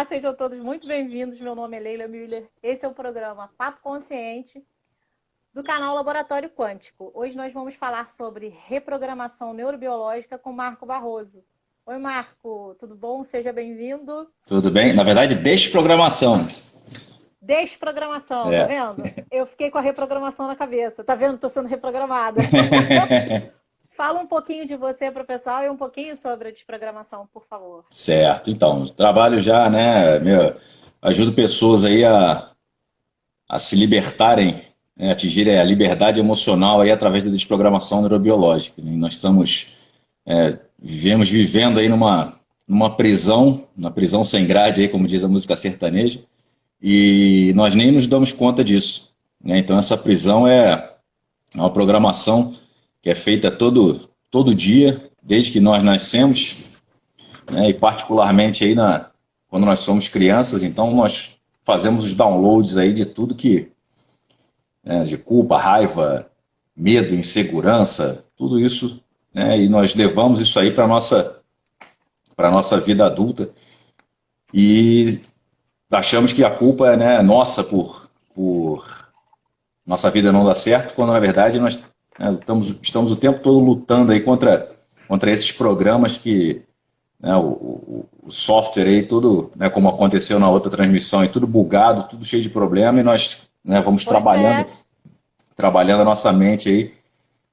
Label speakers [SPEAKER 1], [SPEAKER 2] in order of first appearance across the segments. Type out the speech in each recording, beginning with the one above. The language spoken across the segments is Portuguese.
[SPEAKER 1] Olá, sejam todos muito bem-vindos. Meu nome é Leila Müller. Esse é o programa Papo Consciente do canal Laboratório Quântico. Hoje nós vamos falar sobre reprogramação neurobiológica com Marco Barroso. Oi, Marco, tudo bom? Seja bem-vindo.
[SPEAKER 2] Tudo bem? Na verdade, desprogramação.
[SPEAKER 1] Desprogramação, tá
[SPEAKER 2] É.
[SPEAKER 1] vendo? Eu fiquei com a reprogramação na cabeça. Tá vendo? Tô sendo reprogramada. Fala um pouquinho de você para o pessoal e um pouquinho sobre a desprogramação, por favor.
[SPEAKER 2] Certo. Então, trabalho já, né, ajudo pessoas aí a se libertarem, né, atingirem a liberdade emocional aí através da desprogramação neurobiológica. E nós vivemos vivendo aí numa prisão, uma prisão sem grade aí, como diz a música sertaneja, e nós nem nos damos conta disso, né? Então essa prisão é uma programação que é feita todo dia, desde que nós nascemos, né? E particularmente aí quando nós somos crianças, então nós fazemos os downloads aí de tudo que, né, de culpa, raiva, medo, insegurança, tudo isso, né? E nós levamos isso aí para nossa vida adulta e achamos que a culpa é, né, nossa por nossa vida não dar certo, quando na verdade nós, né, estamos o tempo todo lutando aí contra esses programas que, né, o software aí tudo, né, como aconteceu na outra transmissão, é tudo bugado, tudo cheio de problema, e nós, né, vamos
[SPEAKER 1] Pois é.
[SPEAKER 2] trabalhando a nossa mente aí,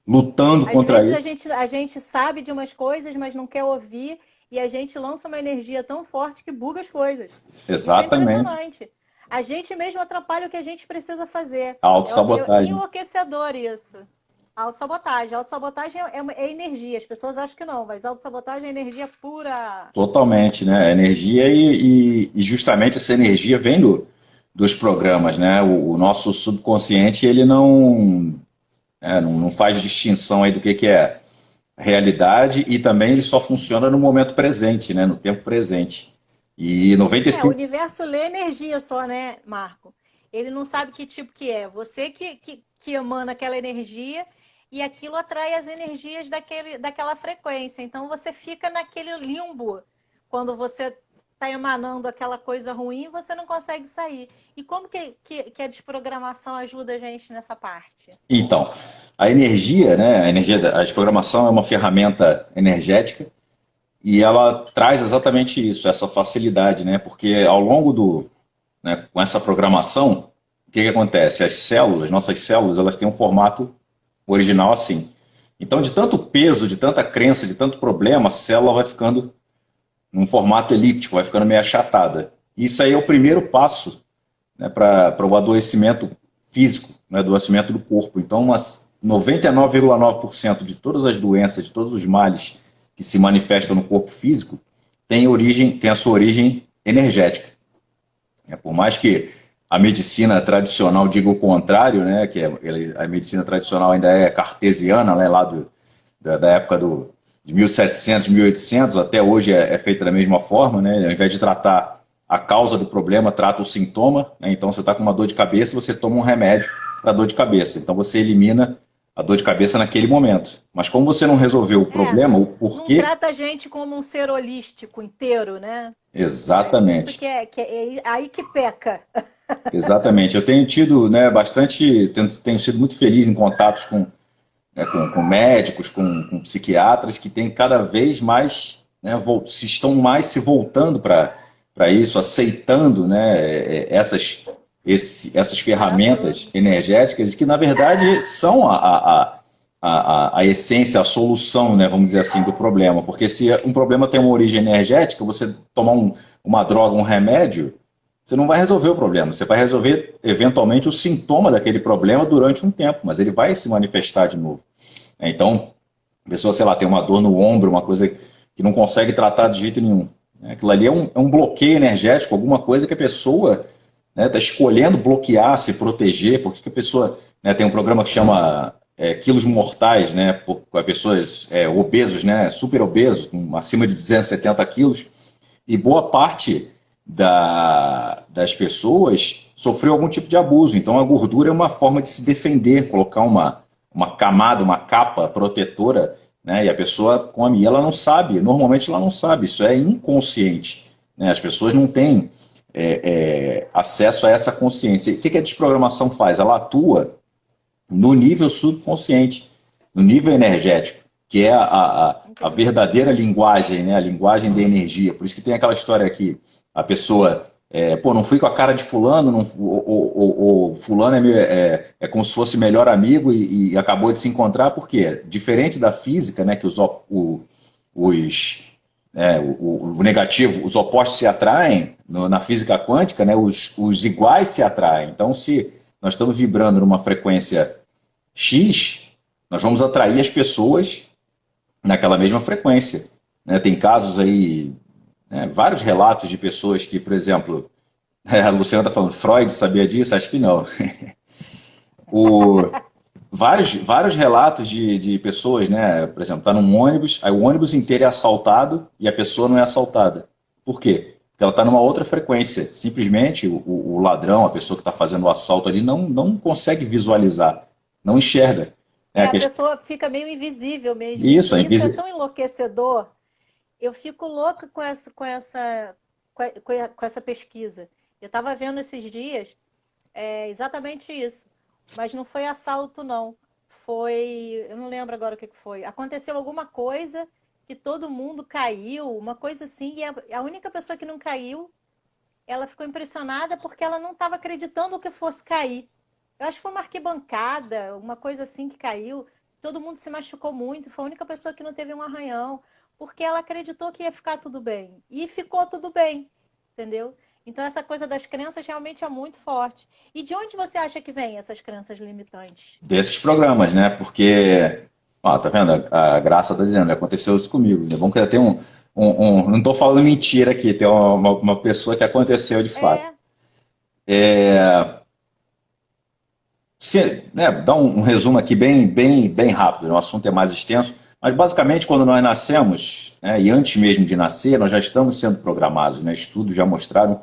[SPEAKER 2] lutando
[SPEAKER 1] Às
[SPEAKER 2] contra
[SPEAKER 1] vezes
[SPEAKER 2] isso.
[SPEAKER 1] a gente sabe de umas coisas, mas não quer ouvir, e a gente lança uma energia tão forte que buga as coisas. Isso é
[SPEAKER 2] Exatamente.
[SPEAKER 1] impressionante. A gente mesmo atrapalha o que a gente precisa fazer.
[SPEAKER 2] A
[SPEAKER 1] É
[SPEAKER 2] autossabotagem.
[SPEAKER 1] enlouquecedor isso. Autossabotagem. Autossabotagem é energia. As pessoas acham que não, mas autossabotagem é energia pura.
[SPEAKER 2] Totalmente, né? Energia e justamente essa energia vem dos programas, né? O nosso subconsciente, ele não faz distinção aí do que é realidade, e também ele só funciona no momento presente, né? No tempo presente. E
[SPEAKER 1] O
[SPEAKER 2] 95.
[SPEAKER 1] universo lê energia só, né, Marco? Ele não sabe que tipo que é. Você que emana aquela energia e aquilo atrai as energias daquela frequência. Então você fica naquele limbo. Quando você está emanando aquela coisa ruim, você não consegue sair. E como que a desprogramação ajuda a gente nessa parte?
[SPEAKER 2] Então, a energia, né? A desprogramação é uma ferramenta energética e ela traz exatamente isso, essa facilidade, né? Porque ao longo né, com essa programação, o que acontece? Nossas células, elas têm um formato original assim. Então, de tanto peso, de tanta crença, de tanto problema, a célula vai ficando num formato elíptico, vai ficando meio achatada. Isso aí é o primeiro passo, né, para o adoecimento físico, né, adoecimento do corpo. Então, 99,9% de todas as doenças, de todos os males que se manifestam no corpo físico, tem a sua origem energética. Por mais que a medicina tradicional diga o contrário, né, a medicina tradicional ainda é cartesiana, né, lá da época de 1700, 1800, até hoje é feita da mesma forma, né, ao invés de tratar a causa do problema, trata o sintoma, né, então você está com uma dor de cabeça, você toma um remédio para dor de cabeça, então você elimina a dor de cabeça naquele momento. Mas como você não resolveu o problema, o
[SPEAKER 1] Não
[SPEAKER 2] porquê,
[SPEAKER 1] trata a gente como um ser holístico inteiro, né? Isso
[SPEAKER 2] exatamente.
[SPEAKER 1] que é aí que peca.
[SPEAKER 2] Exatamente. Eu tenho tido, né, tenho sido muito feliz em contatos com médicos, com psiquiatras que têm cada vez mais, né, estão mais se voltando para isso, aceitando, né, essas ferramentas
[SPEAKER 1] Maravilhoso.
[SPEAKER 2] energéticas que, na verdade, são a essência, a solução, né, vamos dizer assim, do problema. Porque se um problema tem uma origem energética, você tomar uma droga, um remédio, você não vai resolver o problema, você vai resolver eventualmente o sintoma daquele problema durante um tempo, mas ele vai se manifestar de novo. Então, a pessoa, sei lá, tem uma dor no ombro, uma coisa que não consegue tratar de jeito nenhum. Aquilo ali é um bloqueio energético, alguma coisa que a pessoa está escolhendo bloquear, se proteger, porque que a pessoa, né, tem um programa que chama Quilos Mortais, né, para pessoas obesos, né, super obesos, acima de 270 quilos, e boa parte das pessoas sofreu algum tipo de abuso. Então a gordura é uma forma de se defender, colocar uma camada, uma capa protetora, né? E a pessoa come, e ela não sabe, normalmente ela não sabe, isso é inconsciente. né? As pessoas não têm acesso a essa consciência. O que a desprogramação faz? Ela atua no nível subconsciente, no nível energético, que é a verdadeira linguagem, né? A linguagem da energia. Por isso que tem aquela história aqui, a pessoa, não fui com a cara de fulano, não, o fulano é como se fosse melhor amigo e acabou de se encontrar, por quê? Diferente da física, né, que o negativo, os opostos se atraem, na física quântica, né, os iguais se atraem. Então, se nós estamos vibrando numa frequência X, nós vamos atrair as pessoas naquela mesma frequência, né? Tem casos aí, né, vários relatos de pessoas que, por exemplo, a Luciana está falando, Freud sabia disso? Acho que não. Vários relatos de pessoas, né? Por exemplo, está num ônibus, aí o ônibus inteiro é assaltado e a pessoa não é assaltada. Por quê? Porque ela está numa outra frequência. Simplesmente o ladrão, a pessoa que está fazendo o assalto ali, não consegue visualizar, não enxerga.
[SPEAKER 1] A pessoa fica meio invisível mesmo.
[SPEAKER 2] Isso
[SPEAKER 1] é tão enlouquecedor. Eu fico louca com essa pesquisa. Eu estava vendo esses dias exatamente isso. Mas não foi assalto, não. Eu não lembro agora o que foi. Aconteceu alguma coisa que todo mundo caiu, uma coisa assim, e a única pessoa que não caiu, ela ficou impressionada porque ela não estava acreditando que fosse cair. Eu acho que foi uma arquibancada, uma coisa assim que caiu. Todo mundo se machucou muito. Foi a única pessoa que não teve um arranhão. Porque ela acreditou que ia ficar tudo bem. E ficou tudo bem. Entendeu? Então essa coisa das crenças realmente é muito forte. E de onde você acha que vem essas crenças limitantes?
[SPEAKER 2] Desses programas, né? Porque, tá vendo? A Graça está dizendo, aconteceu isso comigo. Vamos que ter não estou falando mentira aqui, tem uma pessoa que aconteceu de fato. Dá um resumo aqui bem rápido, o assunto é mais extenso, mas basicamente quando nós nascemos, né, e antes mesmo de nascer, nós já estamos sendo programados, né? Estudos já mostraram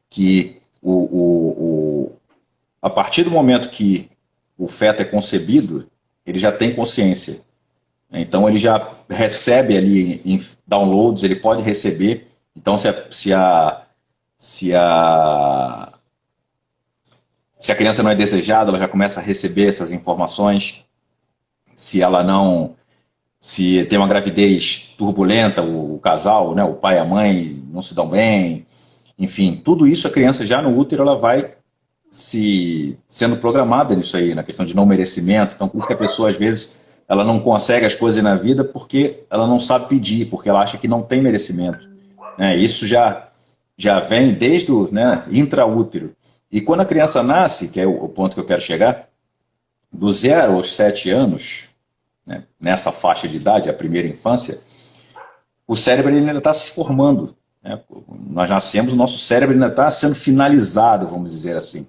[SPEAKER 2] que a partir do momento que o feto é concebido, ele já tem consciência. Então ele já recebe ali em downloads, ele pode receber. Então se a criança não é desejada, ela já começa a receber essas informações. Se tem uma gravidez turbulenta, o casal, né, o pai e a mãe não se dão bem, enfim, tudo isso a criança já no útero, ela vai sendo programada nisso aí, na questão de não merecimento. Então, por isso que a pessoa, às vezes, ela não consegue as coisas na vida porque ela não sabe pedir, porque ela acha que não tem merecimento. Isso já vem desde o intraútero. E quando a criança nasce, que é o ponto que eu quero chegar, do 0 aos 7 anos, né, nessa faixa de idade, a primeira infância, o cérebro ele ainda está se formando. Né? Nós nascemos, o nosso cérebro ainda está sendo finalizado, vamos dizer assim,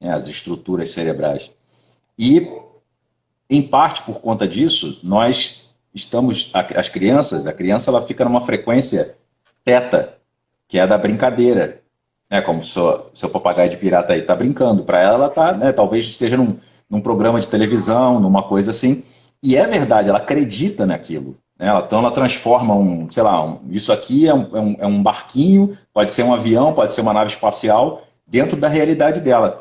[SPEAKER 2] né, as estruturas cerebrais. E, em parte por conta disso, nós estamos, a criança ela fica numa frequência teta, que é a da brincadeira. Como seu papagaio de pirata aí está brincando. Para ela está, né, talvez esteja num programa de televisão, numa coisa assim. E é verdade, ela acredita naquilo. Né? Então ela transforma isso aqui é um barquinho, pode ser um avião, pode ser uma nave espacial, dentro da realidade dela.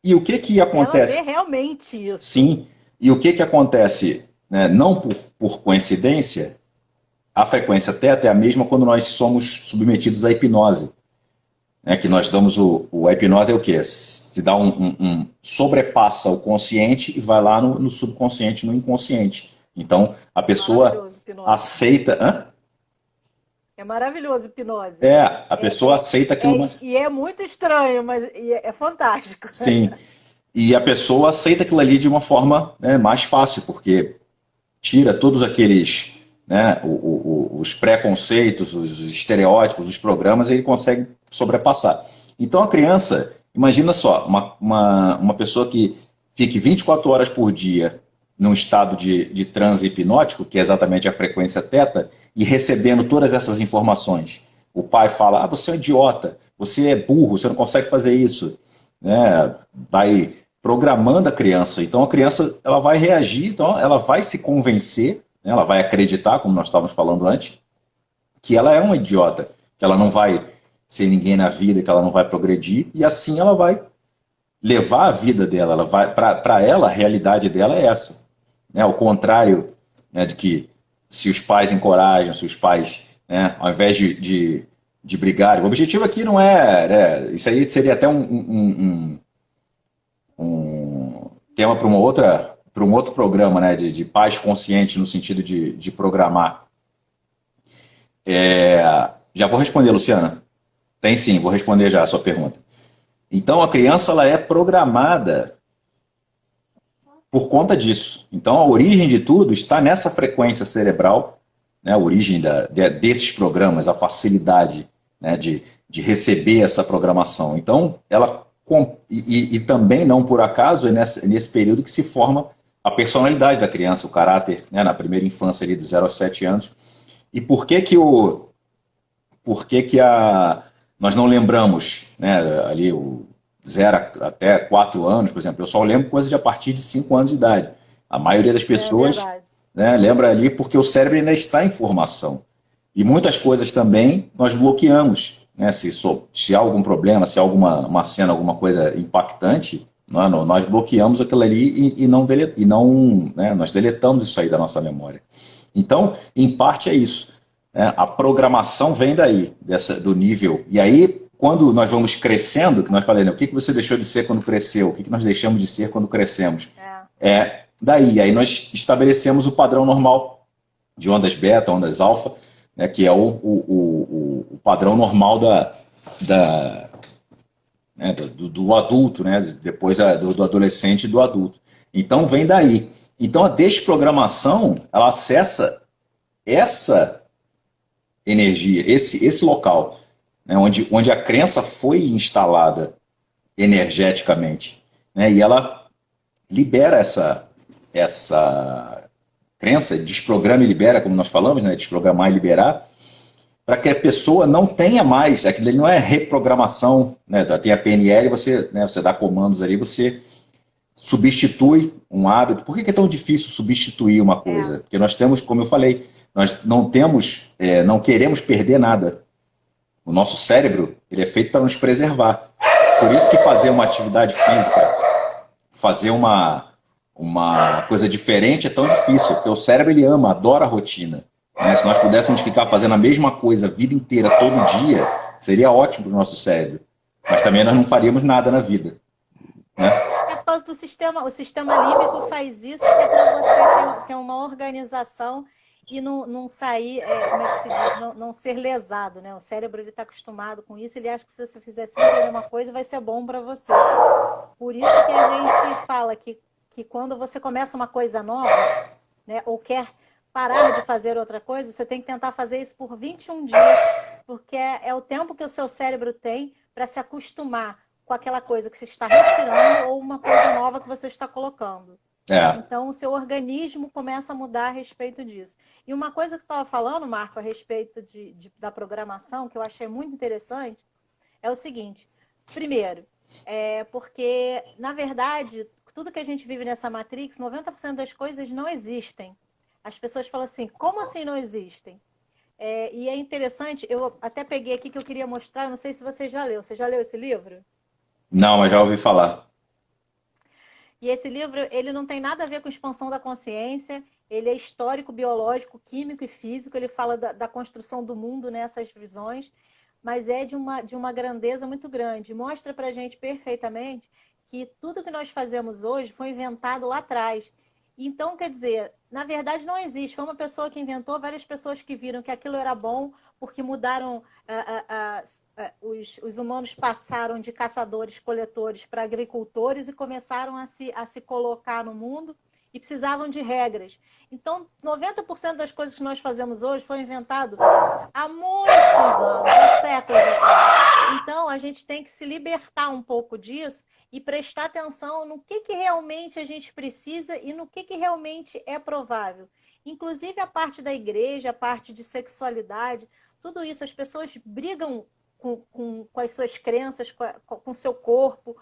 [SPEAKER 2] E o que acontece?
[SPEAKER 1] Ela vê realmente isso.
[SPEAKER 2] Sim. E o que acontece? Né? Não por coincidência, a frequência teta é a mesma quando nós somos submetidos à hipnose. Que nós damos a hipnose é o quê? Se dá sobrepassa o consciente e vai lá no subconsciente, no inconsciente. Então, a pessoa aceita... Hã?
[SPEAKER 1] É maravilhoso hipnose.
[SPEAKER 2] A pessoa aceita aquilo...
[SPEAKER 1] E é muito estranho, mas é fantástico.
[SPEAKER 2] Sim. E a pessoa aceita aquilo ali de uma forma, né, mais fácil, porque tira todos aqueles... Né, os preconceitos, os estereótipos, os programas, ele consegue sobrepassar. Então a criança, imagina só, uma pessoa que fique 24 horas por dia num estado de transe hipnótico, que é exatamente a frequência teta, e recebendo todas essas informações. O pai fala, você é um idiota, você é burro, você não consegue fazer isso. Né? Vai programando a criança. Então a criança ela vai reagir, então ela vai se convencer, ela vai acreditar, como nós estávamos falando antes, que ela é uma idiota, que ela não vai ser ninguém na vida, que ela não vai progredir, e assim ela vai levar a vida dela, ela vai para ela, a realidade dela é essa. Né? Ao contrário, né, de que se os pais encorajam, se os pais, né, ao invés de brigarem, o objetivo aqui não é, né, isso aí seria até um tema para uma outra, para um outro programa, né, de pais conscientes no sentido de programar. Já vou responder, Luciana. Tem sim, vou responder já a sua pergunta. Então, a criança ela é programada por conta disso. Então, a origem de tudo está nessa frequência cerebral, né, a origem desses programas, a facilidade, né, de receber essa programação. Então, ela e também, não por acaso, é nesse período que se forma a personalidade da criança, o caráter, né, na primeira infância, ali, dos 0 aos 7 anos. E por que que nós não lembramos, né, ali o 0 até 4 anos, por exemplo, eu só lembro coisas de a partir de 5 anos de idade. A maioria das
[SPEAKER 1] É
[SPEAKER 2] pessoas,
[SPEAKER 1] verdade.
[SPEAKER 2] né, lembra ali porque o cérebro ainda está em formação. E muitas coisas também nós bloqueamos. Né, se há algum problema, se há uma cena, alguma coisa impactante, nós bloqueamos aquilo ali né, nós deletamos isso aí da nossa memória. Então, em parte é isso. Né, a programação vem daí, do nível. E aí, quando nós vamos crescendo, que nós falamos, né, o que você deixou de ser quando cresceu? O que nós deixamos de ser quando crescemos? É daí. Aí nós estabelecemos o padrão normal de ondas beta, ondas alfa, né, que é o padrão normal né, do adulto, né, depois do adolescente e do adulto. Então, vem daí. Então, a desprogramação, ela acessa essa energia, esse local, né, onde a crença foi instalada energeticamente, né, e ela libera essa crença, desprograma e libera, como nós falamos, né, desprogramar e liberar, para que a pessoa não tenha mais, aquilo ali não é reprogramação, né, tem a PNL, você dá comandos ali, você substitui um hábito. Por que é tão difícil substituir uma coisa? Porque nós temos, como eu falei, nós não queremos perder nada. O nosso cérebro, ele é feito para nos preservar. Por isso que fazer uma atividade física, fazer uma coisa diferente é tão difícil, porque o cérebro ele adora a rotina. Né? Se nós pudéssemos ficar fazendo a mesma coisa a vida inteira, todo dia, seria ótimo para o nosso cérebro. Mas também nós não faríamos nada na vida. Né?
[SPEAKER 1] É por causa do sistema, o sistema límbico faz isso, que é para você ter uma organização e não sair, como é que se diz, não ser lesado, né? O cérebro ele está acostumado com isso, ele acha que se você fizer sempre a mesma coisa vai ser bom para você. Por isso que a gente fala que quando você começa uma coisa nova, né, ou quer parar de fazer outra coisa, você tem que tentar fazer isso por 21 dias, porque é o tempo que o seu cérebro tem para se acostumar com aquela coisa que você está retirando ou uma coisa nova que você está colocando. Então, o seu organismo começa a mudar a respeito disso. E uma coisa que você estava falando, Marco, a respeito da programação, que eu achei muito interessante, é o seguinte. Primeiro, porque, na verdade, tudo que a gente vive nessa Matrix, 90% das coisas não existem. As pessoas falam assim, como assim não existem? E é interessante, eu até peguei aqui que eu queria mostrar, não sei se você já leu. Você já leu esse livro?
[SPEAKER 2] Não, mas já ouvi falar.
[SPEAKER 1] E esse livro, ele não tem nada a ver com expansão da consciência, ele é histórico, biológico, químico e físico, ele fala da construção do mundo nessas visões, mas é de uma grandeza muito grande. Mostra pra gente perfeitamente que tudo que nós fazemos hoje foi inventado lá atrás. Então, quer dizer, na verdade não existe. Foi uma pessoa que inventou, várias pessoas que viram que aquilo era bom, porque mudaram, os humanos passaram de caçadores-coletores para agricultores e começaram a se colocar no mundo e precisavam de regras. Então, 90% das coisas que nós fazemos hoje foi inventado há muitos anos, há séculos atrás. Então, a gente tem que se libertar um pouco disso e prestar atenção no que realmente a gente precisa e no que realmente é provável. Inclusive a parte da igreja, a parte de sexualidade, tudo isso, as pessoas brigam com as suas crenças, com o seu corpo,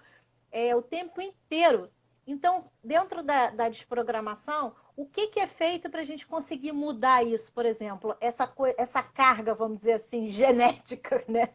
[SPEAKER 1] o tempo inteiro. Então, dentro da desprogramação, o que é feito para a gente conseguir mudar isso, por exemplo? Essa carga, vamos dizer assim, genética, né?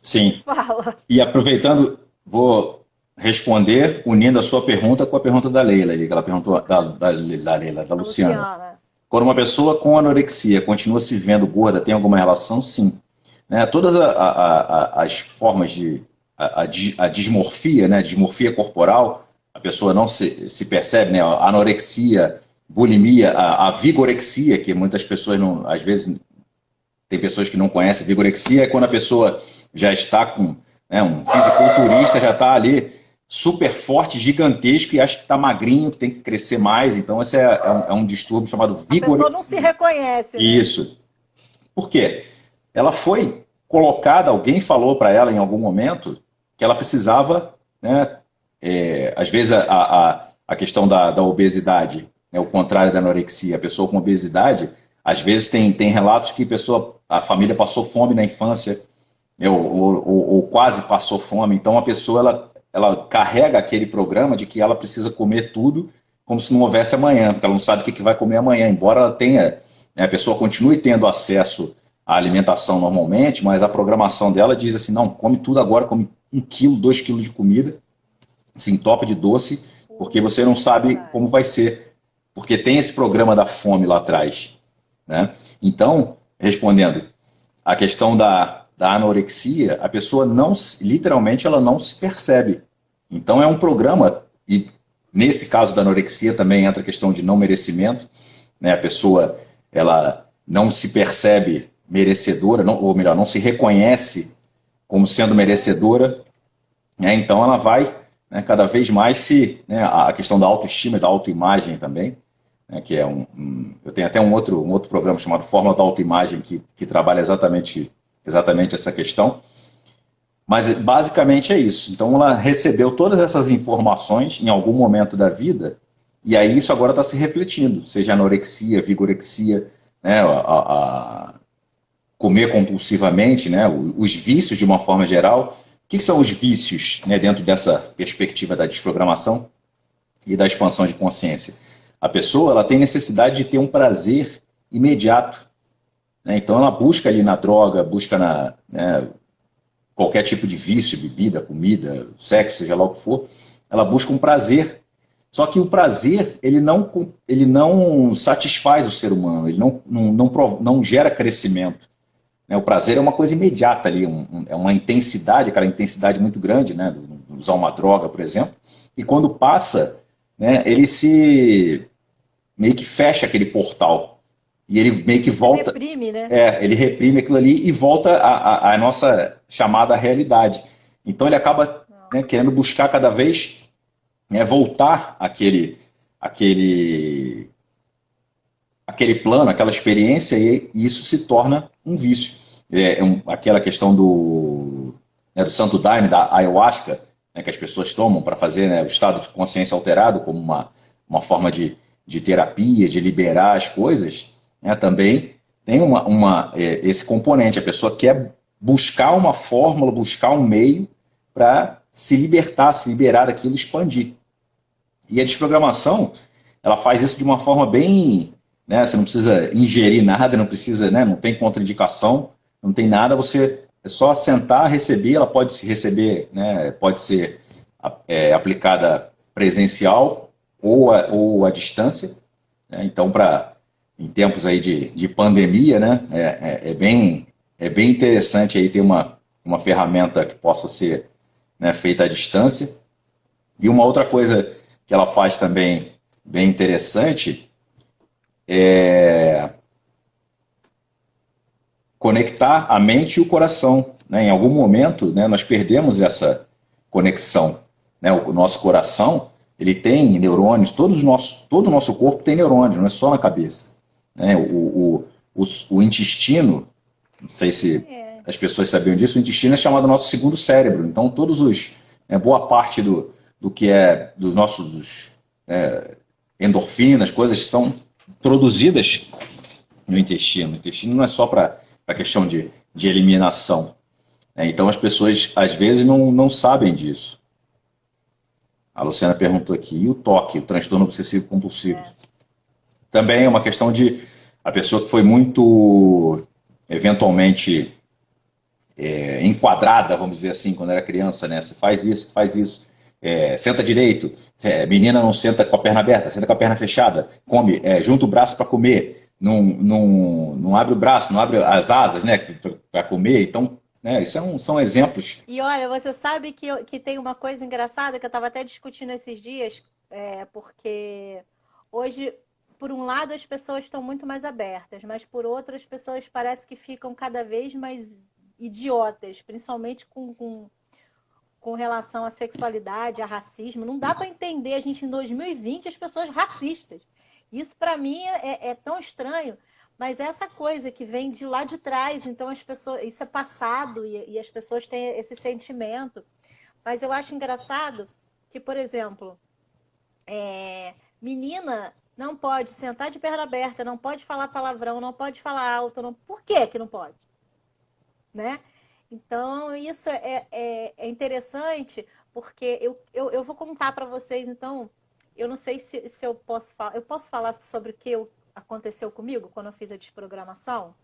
[SPEAKER 2] Sim.
[SPEAKER 1] Fala.
[SPEAKER 2] E aproveitando, vou responder unindo a sua pergunta com a pergunta da Leila, ali, que ela perguntou da
[SPEAKER 1] A
[SPEAKER 2] Luciana.
[SPEAKER 1] Luciana.
[SPEAKER 2] Quando uma pessoa com anorexia continua se vendo gorda, tem alguma relação? Sim. Né, todas as formas de a dismorfia, né, dismorfia corporal, a pessoa não se percebe, né, a anorexia, bulimia, a vigorexia, que muitas pessoas não, às vezes tem pessoas que não conhecem. Vigorexia é quando a pessoa já está com, né, um fisiculturista, já está ali super forte, gigantesco e acha que está magrinho, que tem que crescer mais. Então, esse é um distúrbio chamado
[SPEAKER 1] A pessoa não se
[SPEAKER 2] vigorexia.
[SPEAKER 1] reconhece, né?
[SPEAKER 2] Isso. Por quê? Ela foi colocada, alguém falou para ela em algum momento que ela precisava, né, às vezes a questão da obesidade, né, o contrário da anorexia, a pessoa com obesidade, às vezes tem relatos que a família passou fome na infância, ou quase passou fome, então a pessoa ela carrega aquele programa de que ela precisa comer tudo como se não houvesse amanhã, porque ela não sabe o que vai comer amanhã, embora ela tenha, né, a pessoa continue tendo acesso à alimentação normalmente, mas a programação dela diz assim, não, come tudo agora, come 1 quilo, 2 quilos de comida, se entope de doce, porque você não sabe como vai ser, porque tem esse programa da fome lá atrás, né? Então, respondendo, a questão da anorexia, a pessoa não, literalmente, ela não se percebe. Então, é um programa, e nesse caso da anorexia também entra a questão de não merecimento, né? A pessoa, ela não se percebe merecedora, não, ou melhor, não se reconhece como sendo merecedora, né? Então, ela vai, né, cada vez mais né, a questão da autoestima e da autoimagem também, né, que é eu tenho até um outro programa chamado Fórmula da Autoimagem que trabalha exatamente essa questão, mas basicamente é isso. Então ela recebeu todas essas informações em algum momento da vida e aí isso agora está se refletindo, seja anorexia, vigorexia, né, comer compulsivamente, né, os vícios de uma forma geral. O que são os vícios, né, dentro dessa perspectiva da desprogramação e da expansão de consciência? A pessoa ela tem necessidade de ter um prazer imediato, né? Então ela busca ali na droga, busca né, qualquer tipo de vício, bebida, comida, sexo, seja lá o que for, ela busca um prazer. Só que o prazer ele não satisfaz o ser humano, ele não gera crescimento. O prazer é uma coisa imediata ali, é uma intensidade, aquela intensidade muito grande, né, de usar uma droga, por exemplo, e quando passa, né, ele meio que fecha aquele portal, e ele meio que volta...
[SPEAKER 1] Reprime, né?
[SPEAKER 2] Ele reprime aquilo ali e volta à nossa chamada realidade. Então ele acaba, né, querendo buscar cada vez, né, voltar aquele plano, aquela experiência, e isso se torna um vício. Aquela questão né, do santo daime, da ayahuasca, né, que as pessoas tomam para fazer, né, o estado de consciência alterado como uma forma de terapia, de liberar as coisas, né, também tem esse componente. A pessoa quer buscar uma fórmula, buscar um meio para se libertar, se liberar daquilo, expandir. E a desprogramação, ela faz isso de uma forma bem... Né, você não precisa ingerir nada, não precisa, né, não tem contraindicação, não tem nada, você é só sentar, receber, ela pode se receber, né, pode ser aplicada presencial ou à distância, né, então em tempos aí de pandemia, né, é bem interessante aí ter uma ferramenta que possa ser, né, feita à distância. E uma outra coisa que ela faz também bem interessante é conectar a mente e o coração, né? Em algum momento, né, nós perdemos essa conexão, né? O nosso coração, ele tem neurônios, todo o nosso corpo tem neurônios, não é só na cabeça, né? O intestino, não sei se as pessoas sabiam disso, o intestino é chamado nosso segundo cérebro. Então boa parte do que é dos endorfinas, coisas são produzidas no intestino. O intestino não é só para a questão de eliminação, né? Então as pessoas às vezes não sabem disso. A Luciana perguntou aqui, e o TOC, o transtorno obsessivo compulsivo? Também é uma questão de a pessoa que foi muito eventualmente enquadrada, vamos dizer assim, quando era criança, né? Você faz isso, faz isso. Senta direito, menina não senta com a perna aberta, senta com a perna fechada, come, junta o braço para comer, não abre o braço, não abre as asas, né, para comer. Então, né, isso são exemplos.
[SPEAKER 1] E olha, você sabe que tem uma coisa engraçada que eu estava até discutindo esses dias, porque hoje, por um lado, as pessoas estão muito mais abertas, mas por outro, as pessoas parece que ficam cada vez mais idiotas, principalmente com relação à sexualidade, a racismo. Não dá para entender a gente em 2020 as pessoas racistas. Isso para mim é tão estranho, mas essa coisa que vem de lá de trás, então as pessoas, isso é passado e as pessoas têm esse sentimento. Mas eu acho engraçado que, por exemplo, menina não pode sentar de perna aberta, não pode falar palavrão, não pode falar alto, não... Por que não pode? Né? Então, isso é interessante, porque eu vou contar para vocês, então, eu não sei se eu posso falar. Eu posso falar sobre o que aconteceu comigo quando eu fiz a desprogramação?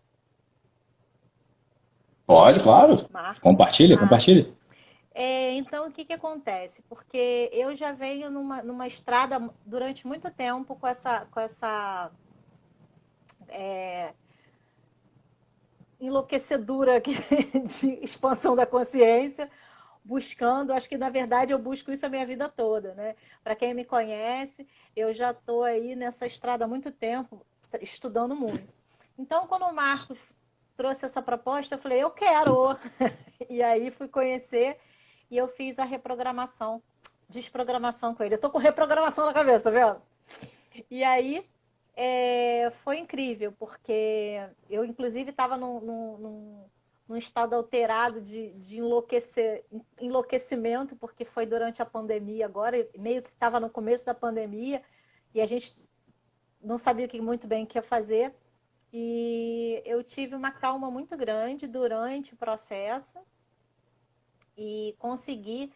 [SPEAKER 2] Pode, claro.
[SPEAKER 1] Marco?
[SPEAKER 2] Compartilha,
[SPEAKER 1] Ah,
[SPEAKER 2] compartilha.
[SPEAKER 1] então, o que acontece? Porque eu já venho numa estrada durante muito tempo com essa enlouquecedura aqui de expansão da consciência, buscando, acho que na verdade eu busco isso a minha vida toda, né? Para quem me conhece, eu já estou aí nessa estrada há muito tempo, estudando muito. Então, quando o Marcos trouxe essa proposta, eu falei, eu quero! E aí fui conhecer e eu fiz a reprogramação, desprogramação com ele. Eu tô com reprogramação na cabeça, tá vendo? E aí foi incrível, porque eu, inclusive, estava num estado alterado de enlouquecimento, porque foi durante a pandemia agora, meio que estava no começo da pandemia, e a gente não sabia muito bem o que ia fazer. E eu tive uma calma muito grande durante o processo e consegui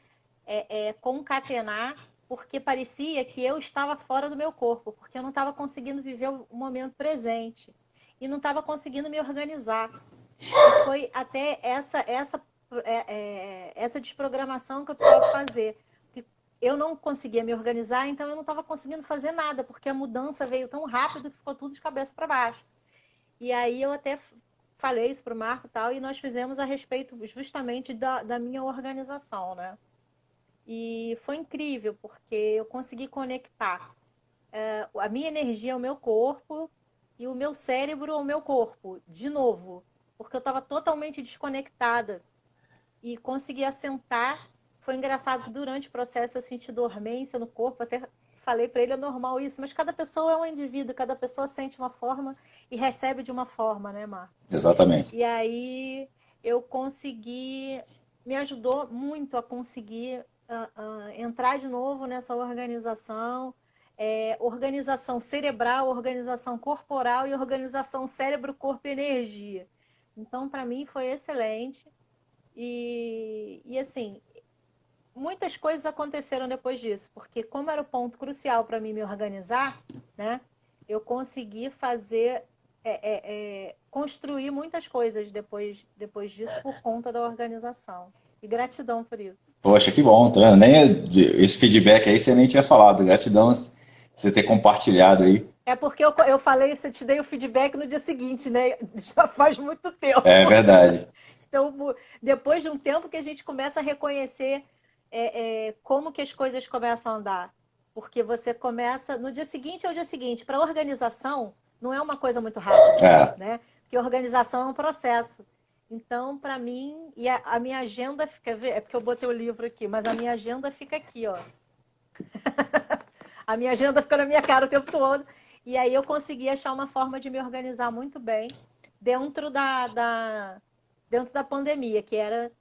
[SPEAKER 1] concatenar, porque parecia que eu estava fora do meu corpo, porque eu não estava conseguindo viver o momento presente e não estava conseguindo me organizar. E foi até essa desprogramação que eu precisava fazer. Eu não conseguia me organizar, então eu não estava conseguindo fazer nada, porque a mudança veio tão rápido que ficou tudo de cabeça para baixo. E aí eu até falei isso para o Marco e tal, e nós fizemos a respeito justamente da minha organização, né? E foi incrível, porque eu consegui conectar a minha energia ao meu corpo e o meu cérebro ao meu corpo, de novo, porque eu estava totalmente desconectada. E consegui assentar. Foi engraçado que durante o processo eu senti dormência no corpo, até falei para ele, é normal isso, mas cada pessoa é um indivíduo, cada pessoa sente uma forma e recebe de uma forma, né, Marco?
[SPEAKER 2] Exatamente.
[SPEAKER 1] E aí eu consegui, me ajudou muito a conseguir entrar de novo nessa organização, organização cerebral, organização corporal e organização cérebro, corpo e energia. Então, para mim, foi excelente. E assim, muitas coisas aconteceram depois disso, porque como era o ponto crucial para mim me organizar, né, eu consegui fazer, construir muitas coisas depois disso por conta da organização. E gratidão por isso.
[SPEAKER 2] Poxa, que bom, tá vendo? Nem esse feedback aí você nem tinha falado. Gratidão você ter compartilhado aí.
[SPEAKER 1] É porque eu falei isso, eu te dei o feedback no dia seguinte, né? Já faz muito tempo.
[SPEAKER 2] É verdade.
[SPEAKER 1] Então, depois de um tempo que a gente começa a reconhecer como que as coisas começam a andar. Porque você começa... No dia seguinte é o dia seguinte. Para organização, não é uma coisa muito rápida, né? Porque organização é um processo. Então, para mim... E a minha agenda fica... É porque eu botei o livro aqui, mas a minha agenda fica aqui, ó. A minha agenda fica na minha cara o tempo todo. E aí eu consegui achar uma forma de me organizar muito bem dentro dentro da pandemia, que era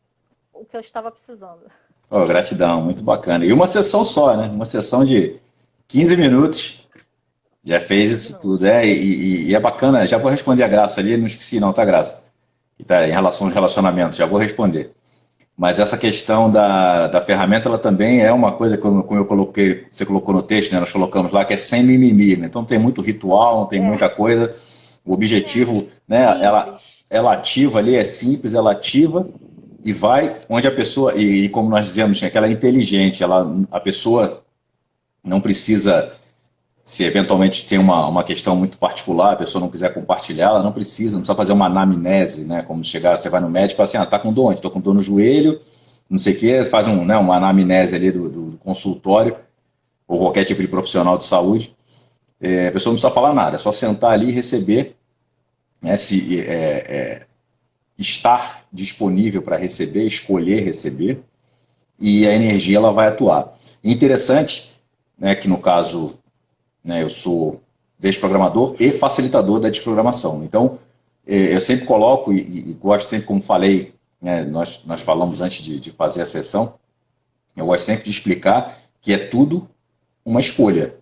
[SPEAKER 1] o que eu estava precisando.
[SPEAKER 2] Oh, gratidão, muito bacana. E uma sessão só, né? Uma sessão de 15 minutos. Já fez isso tudo. E é bacana, já vou responder a Graça ali, não esqueci não, tá, Graça? Que tá em relação aos relacionamentos, já vou responder. Mas essa questão da ferramenta, ela também é uma coisa, como eu coloquei, você colocou no texto, né? Nós colocamos lá, que é sem mimimi, né? Então não tem muito ritual, não tem muita coisa. O objetivo, né? Ela ativa ali, é simples, ela ativa e vai onde a pessoa, e como nós dizemos, que ela é inteligente, a pessoa não precisa, se eventualmente tem uma questão muito particular, a pessoa não quiser compartilhar, ela não precisa fazer uma anamnese, né? Como chegar, você vai no médico e fala assim, tá com dor onde? Estou com dor no joelho, não sei o quê, faz uma anamnese ali do consultório, ou qualquer tipo de profissional de saúde, a pessoa não precisa falar nada, é só sentar ali e receber, né, estar disponível para receber, escolher receber, e a energia ela vai atuar. E interessante, né, que no caso, né, eu sou desprogramador e facilitador da desprogramação. Então, eu sempre coloco, e gosto sempre, como falei, né, nós falamos antes de fazer a sessão, eu gosto sempre de explicar que é tudo uma escolha.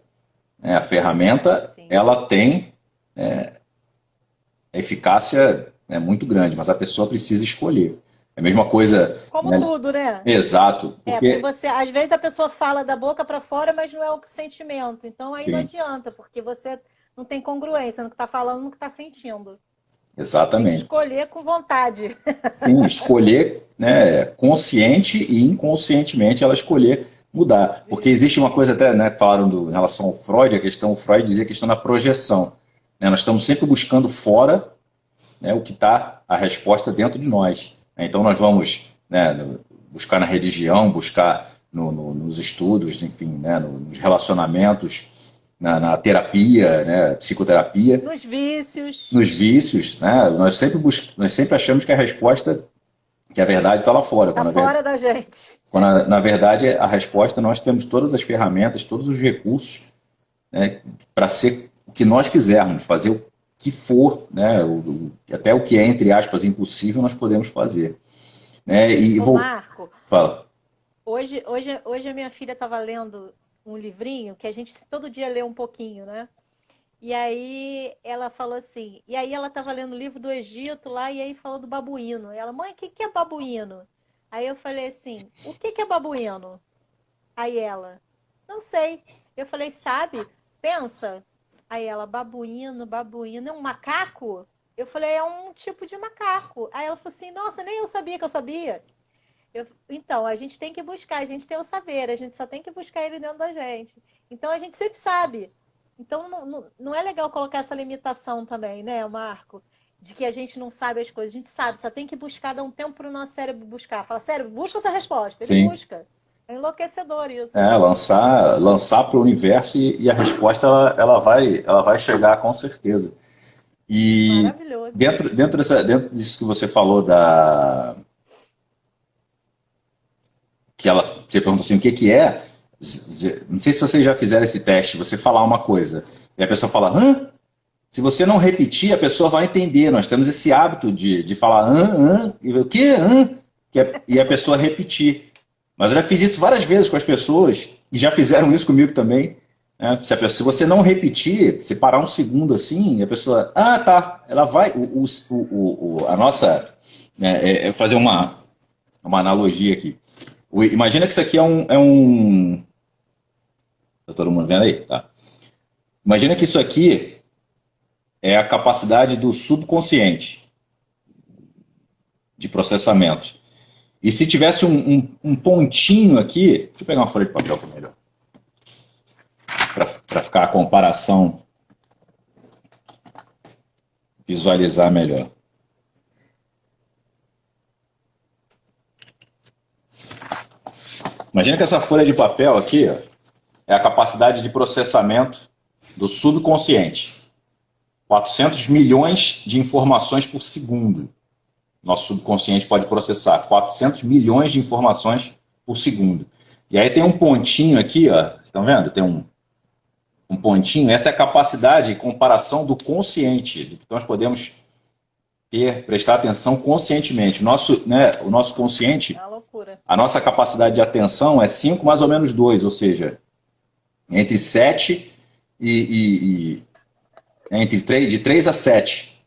[SPEAKER 2] A ferramenta,
[SPEAKER 1] Sim.
[SPEAKER 2] ela tem eficácia muito grande, mas a pessoa precisa escolher. É a mesma coisa...
[SPEAKER 1] Como
[SPEAKER 2] né?
[SPEAKER 1] tudo, né?
[SPEAKER 2] Exato.
[SPEAKER 1] Porque você, às vezes a pessoa fala da boca para fora, mas não é o sentimento. Então aí não
[SPEAKER 2] Sim,
[SPEAKER 1] adianta, porque você não tem congruência no que está falando, no que está sentindo. Tem que
[SPEAKER 2] exatamente.
[SPEAKER 1] escolher com vontade.
[SPEAKER 2] Sim, escolher, né, consciente e inconscientemente ela escolher mudar. Porque existe uma coisa até, né, que falaram em relação ao Freud, o Freud dizia a questão da projeção. Né? Nós estamos sempre buscando fora, né, o que está a resposta dentro de nós. Então nós vamos, né, buscar na religião, buscar nos estudos, enfim, né, nos relacionamentos, na terapia, né, psicoterapia,
[SPEAKER 1] Nos vícios.
[SPEAKER 2] nos vícios, né? Nós sempre achamos que a resposta, que a verdade está lá fora.
[SPEAKER 1] Está fora da gente.
[SPEAKER 2] Na verdade, a resposta, nós temos todas as ferramentas, todos os recursos, né, para ser o que nós quisermos, fazer o que for, né, até o que é, entre aspas, impossível, nós podemos fazer. Né?
[SPEAKER 1] Marco,
[SPEAKER 2] Fala.
[SPEAKER 1] hoje a minha filha estava lendo um livrinho que a gente todo dia lê um pouquinho, né? E aí ela falou assim, e aí ela estava lendo o livro do Egito lá, e aí falou do babuíno. E ela, mãe, o que é babuíno? Aí eu falei assim, o que é babuíno? Aí ela, não sei. Eu falei, sabe? Pensa. Aí ela, babuíno, é um macaco? Eu falei, é um tipo de macaco. Aí ela falou assim, nossa, nem eu sabia que eu sabia. Então, a gente tem que buscar, a gente tem o saber, a gente só tem que buscar ele dentro da gente. Então, a gente sempre sabe. Então, não é legal colocar essa limitação também, né, Marco? De que a gente não sabe as coisas. A gente sabe, só tem que buscar, dar um tempo para o nosso cérebro buscar. Fala, cérebro, busca essa resposta. Ele
[SPEAKER 2] Sim.
[SPEAKER 1] busca. É enlouquecedor isso.
[SPEAKER 2] Lançar para o universo e a resposta ela vai chegar com certeza. E
[SPEAKER 1] maravilhoso.
[SPEAKER 2] Dentro disso que você falou você perguntou assim, o que é? Não sei se vocês já fizeram esse teste, você falar uma coisa e a pessoa fala, hã? Se você não repetir, a pessoa vai entender. Nós temos esse hábito de falar e o quê? E a pessoa repetir. Mas eu já fiz isso várias vezes com as pessoas e já fizeram isso comigo também. Né? Se você não repetir, se parar um segundo assim, a pessoa, tá, ela vai. A nossa. Fazer uma analogia aqui. Imagina que isso aqui é um. Tá todo mundo vendo aí? Tá. Imagina que isso aqui é a capacidade do subconsciente de processamento. E se tivesse um pontinho aqui, deixa eu pegar uma folha de papel que é melhor, para ficar a comparação, visualizar melhor. Imagina que essa folha de papel aqui é a capacidade de processamento do subconsciente. 400 milhões de informações por segundo. Nosso subconsciente pode processar 400 milhões de informações por segundo. E aí tem um pontinho aqui, ó, vocês estão vendo? Tem um pontinho. Essa é a capacidade de comparação do consciente, do que nós podemos prestar atenção conscientemente. O nosso consciente,
[SPEAKER 1] É uma loucura.
[SPEAKER 2] a nossa capacidade de atenção é 5 mais ou menos 2, ou seja, entre 7 de 3 a 7,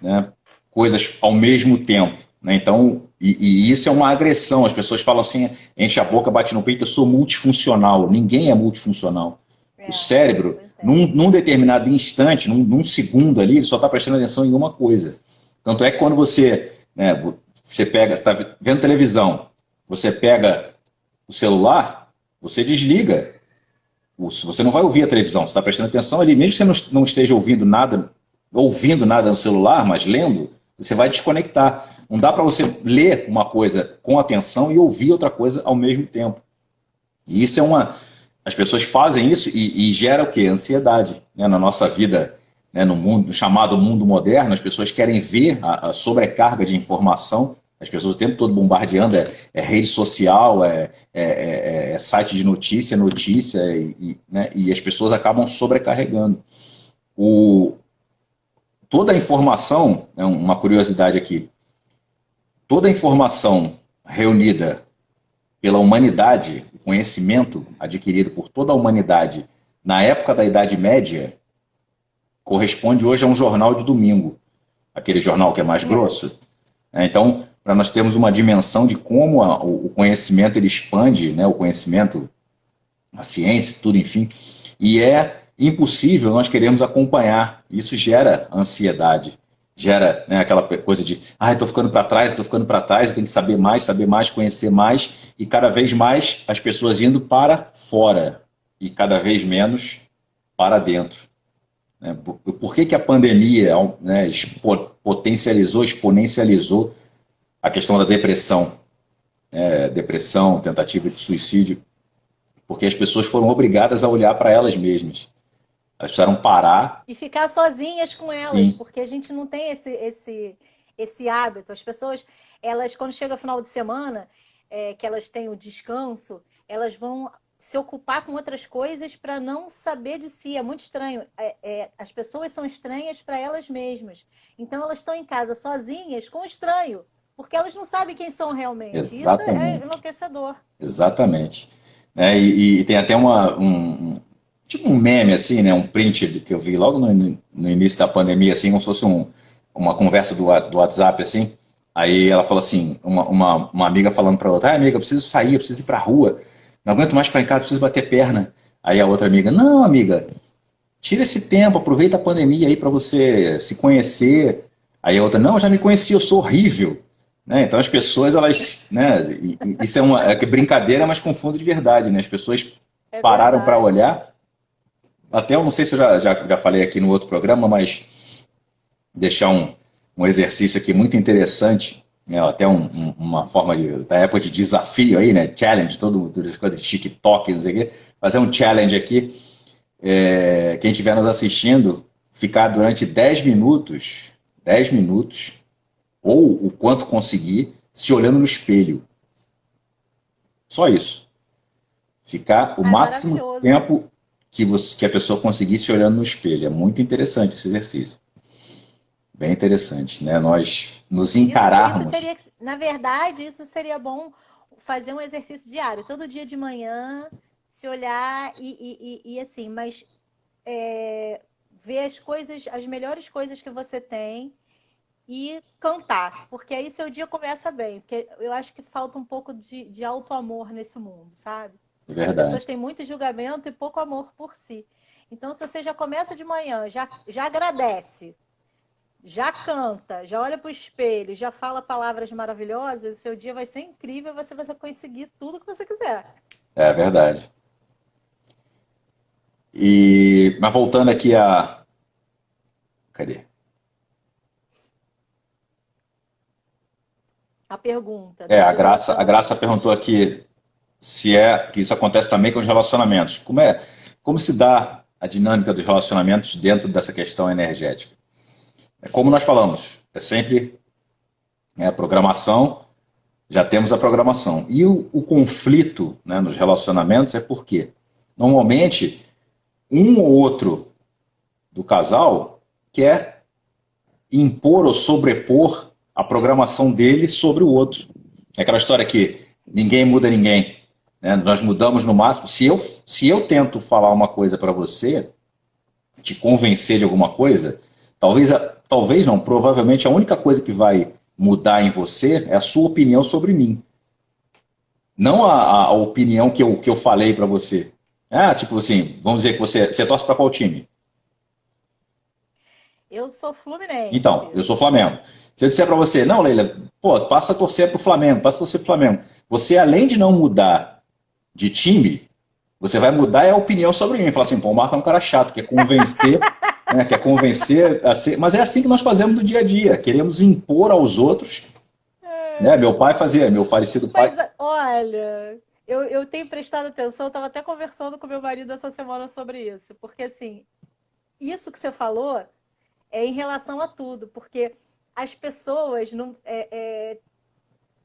[SPEAKER 2] né? Coisas ao mesmo tempo. Né? Então, isso é uma agressão. As pessoas falam assim, enche a boca, bate no peito, eu sou multifuncional. Ninguém é multifuncional. O cérebro, num determinado instante, num segundo ali, ele só está prestando atenção em uma coisa. Tanto é que quando você, né, você está vendo televisão, você pega o celular, você desliga. Você não vai ouvir a televisão, você está prestando atenção ali, mesmo que você não esteja ouvindo nada no celular, mas lendo, você vai desconectar. Não dá para você ler uma coisa com atenção e ouvir outra coisa ao mesmo tempo. E isso é as pessoas fazem isso e gera o quê? Ansiedade, né? Na nossa vida, né? No chamado mundo moderno, as pessoas querem ver a sobrecarga de informação. As pessoas o tempo todo bombardeando, rede social, site de notícia, né? E as pessoas acabam sobrecarregando. Toda a informação, né? Uma curiosidade aqui, toda a informação reunida pela humanidade, o conhecimento adquirido por toda a humanidade na época da Idade Média, corresponde hoje a um jornal de domingo, aquele jornal que é mais grosso. Então, para nós termos uma dimensão de como o conhecimento ele expande, né, o conhecimento, a ciência, tudo, enfim, e é impossível nós queremos acompanhar. Isso gera ansiedade, gera, né, aquela coisa de estou ficando para trás, eu tenho que saber mais, conhecer mais, e cada vez mais as pessoas indo para fora e cada vez menos para dentro. Por que a pandemia, né, exponencializou a questão da depressão? Depressão, tentativa de suicídio, porque as pessoas foram obrigadas a olhar para elas mesmas. Elas precisaram parar.
[SPEAKER 1] E ficar sozinhas com elas,
[SPEAKER 2] Sim.
[SPEAKER 1] porque a gente não tem esse hábito. As pessoas, elas, quando chega o final de semana, que elas têm o descanso, elas vão se ocupar com outras coisas para não saber de si. É muito estranho. As pessoas são estranhas para elas mesmas. Então, elas estão em casa sozinhas com o estranho, porque elas não sabem quem são realmente.
[SPEAKER 2] Exatamente.
[SPEAKER 1] Isso é enlouquecedor.
[SPEAKER 2] Exatamente. E tem até tipo um meme, assim, né? Um print que eu vi logo no início da pandemia, assim, como se fosse uma conversa do WhatsApp, assim. Aí ela falou assim, uma amiga falando para outra, amiga, eu preciso sair, eu preciso ir para a rua, não aguento mais ficar em casa, preciso bater perna. Aí a outra amiga, não, amiga, tira esse tempo, aproveita a pandemia aí para você se conhecer. Aí a outra, não, eu já me conheci, eu sou horrível. Né? Então as pessoas, elas, né, isso é brincadeira, mas com fundo de verdade, né? As pessoas pararam para olhar. Até eu não sei se eu já falei aqui no outro programa, mas deixar um exercício aqui muito interessante, né? Até uma forma da época de desafio aí, né? Challenge, todas as coisas de TikTok, não sei o quê. Fazer um challenge aqui, quem estiver nos assistindo, ficar durante 10 minutos, ou o quanto conseguir, se olhando no espelho. Só isso. Ficar o máximo tempo que a pessoa conseguir se olhando no espelho. É muito interessante esse exercício. Bem interessante, né? Nós nos encararmos.
[SPEAKER 1] Na verdade, isso seria bom fazer um exercício diário, todo dia de manhã, se olhar e assim, mas ver as melhores coisas que você tem e cantar, porque aí seu dia começa bem, porque eu acho que falta um pouco de auto-amor nesse mundo, sabe?
[SPEAKER 2] Verdade.
[SPEAKER 1] As pessoas têm muito julgamento e pouco amor por si. Então, se você já começa de manhã, já agradece, já canta, já olha para o espelho, já fala palavras maravilhosas, o seu dia vai ser incrível, você vai conseguir tudo que você quiser.
[SPEAKER 2] É verdade. Mas voltando aqui Cadê?
[SPEAKER 1] A pergunta.
[SPEAKER 2] A Graça perguntou aqui que isso acontece também com os relacionamentos. Como se dá a dinâmica dos relacionamentos dentro dessa questão energética? Como nós falamos, é sempre a programação, já temos a programação. E o conflito, né, nos relacionamentos é porque, normalmente, um ou outro do casal quer impor ou sobrepor a programação dele sobre o outro. É aquela história que ninguém muda ninguém. Né? Nós mudamos no máximo. Se eu tento falar uma coisa para você, te convencer de alguma coisa, talvez não, provavelmente a única coisa que vai mudar em você é a sua opinião sobre mim. Não a opinião que eu falei para você. Tipo assim, vamos dizer que você torce para qual time?
[SPEAKER 1] Eu sou
[SPEAKER 2] Então,
[SPEAKER 1] Fluminense.
[SPEAKER 2] eu sou Flamengo. Se eu disser para você, não, Leila, pô, passa a torcer pro Flamengo, passa a torcer pro Flamengo. Você, além de não mudar de time, você vai mudar a opinião sobre mim. Falar assim, pô, o Marco é um cara chato, quer convencer, né, quer convencer a ser... Mas é assim que nós fazemos no dia a dia. Queremos impor aos outros, né? Meu pai fazia, meu falecido pai.
[SPEAKER 1] Mas olha, eu tenho prestado atenção, eu estava até conversando com meu marido essa semana sobre isso, porque assim, isso que você falou é em relação a tudo, porque as pessoas não.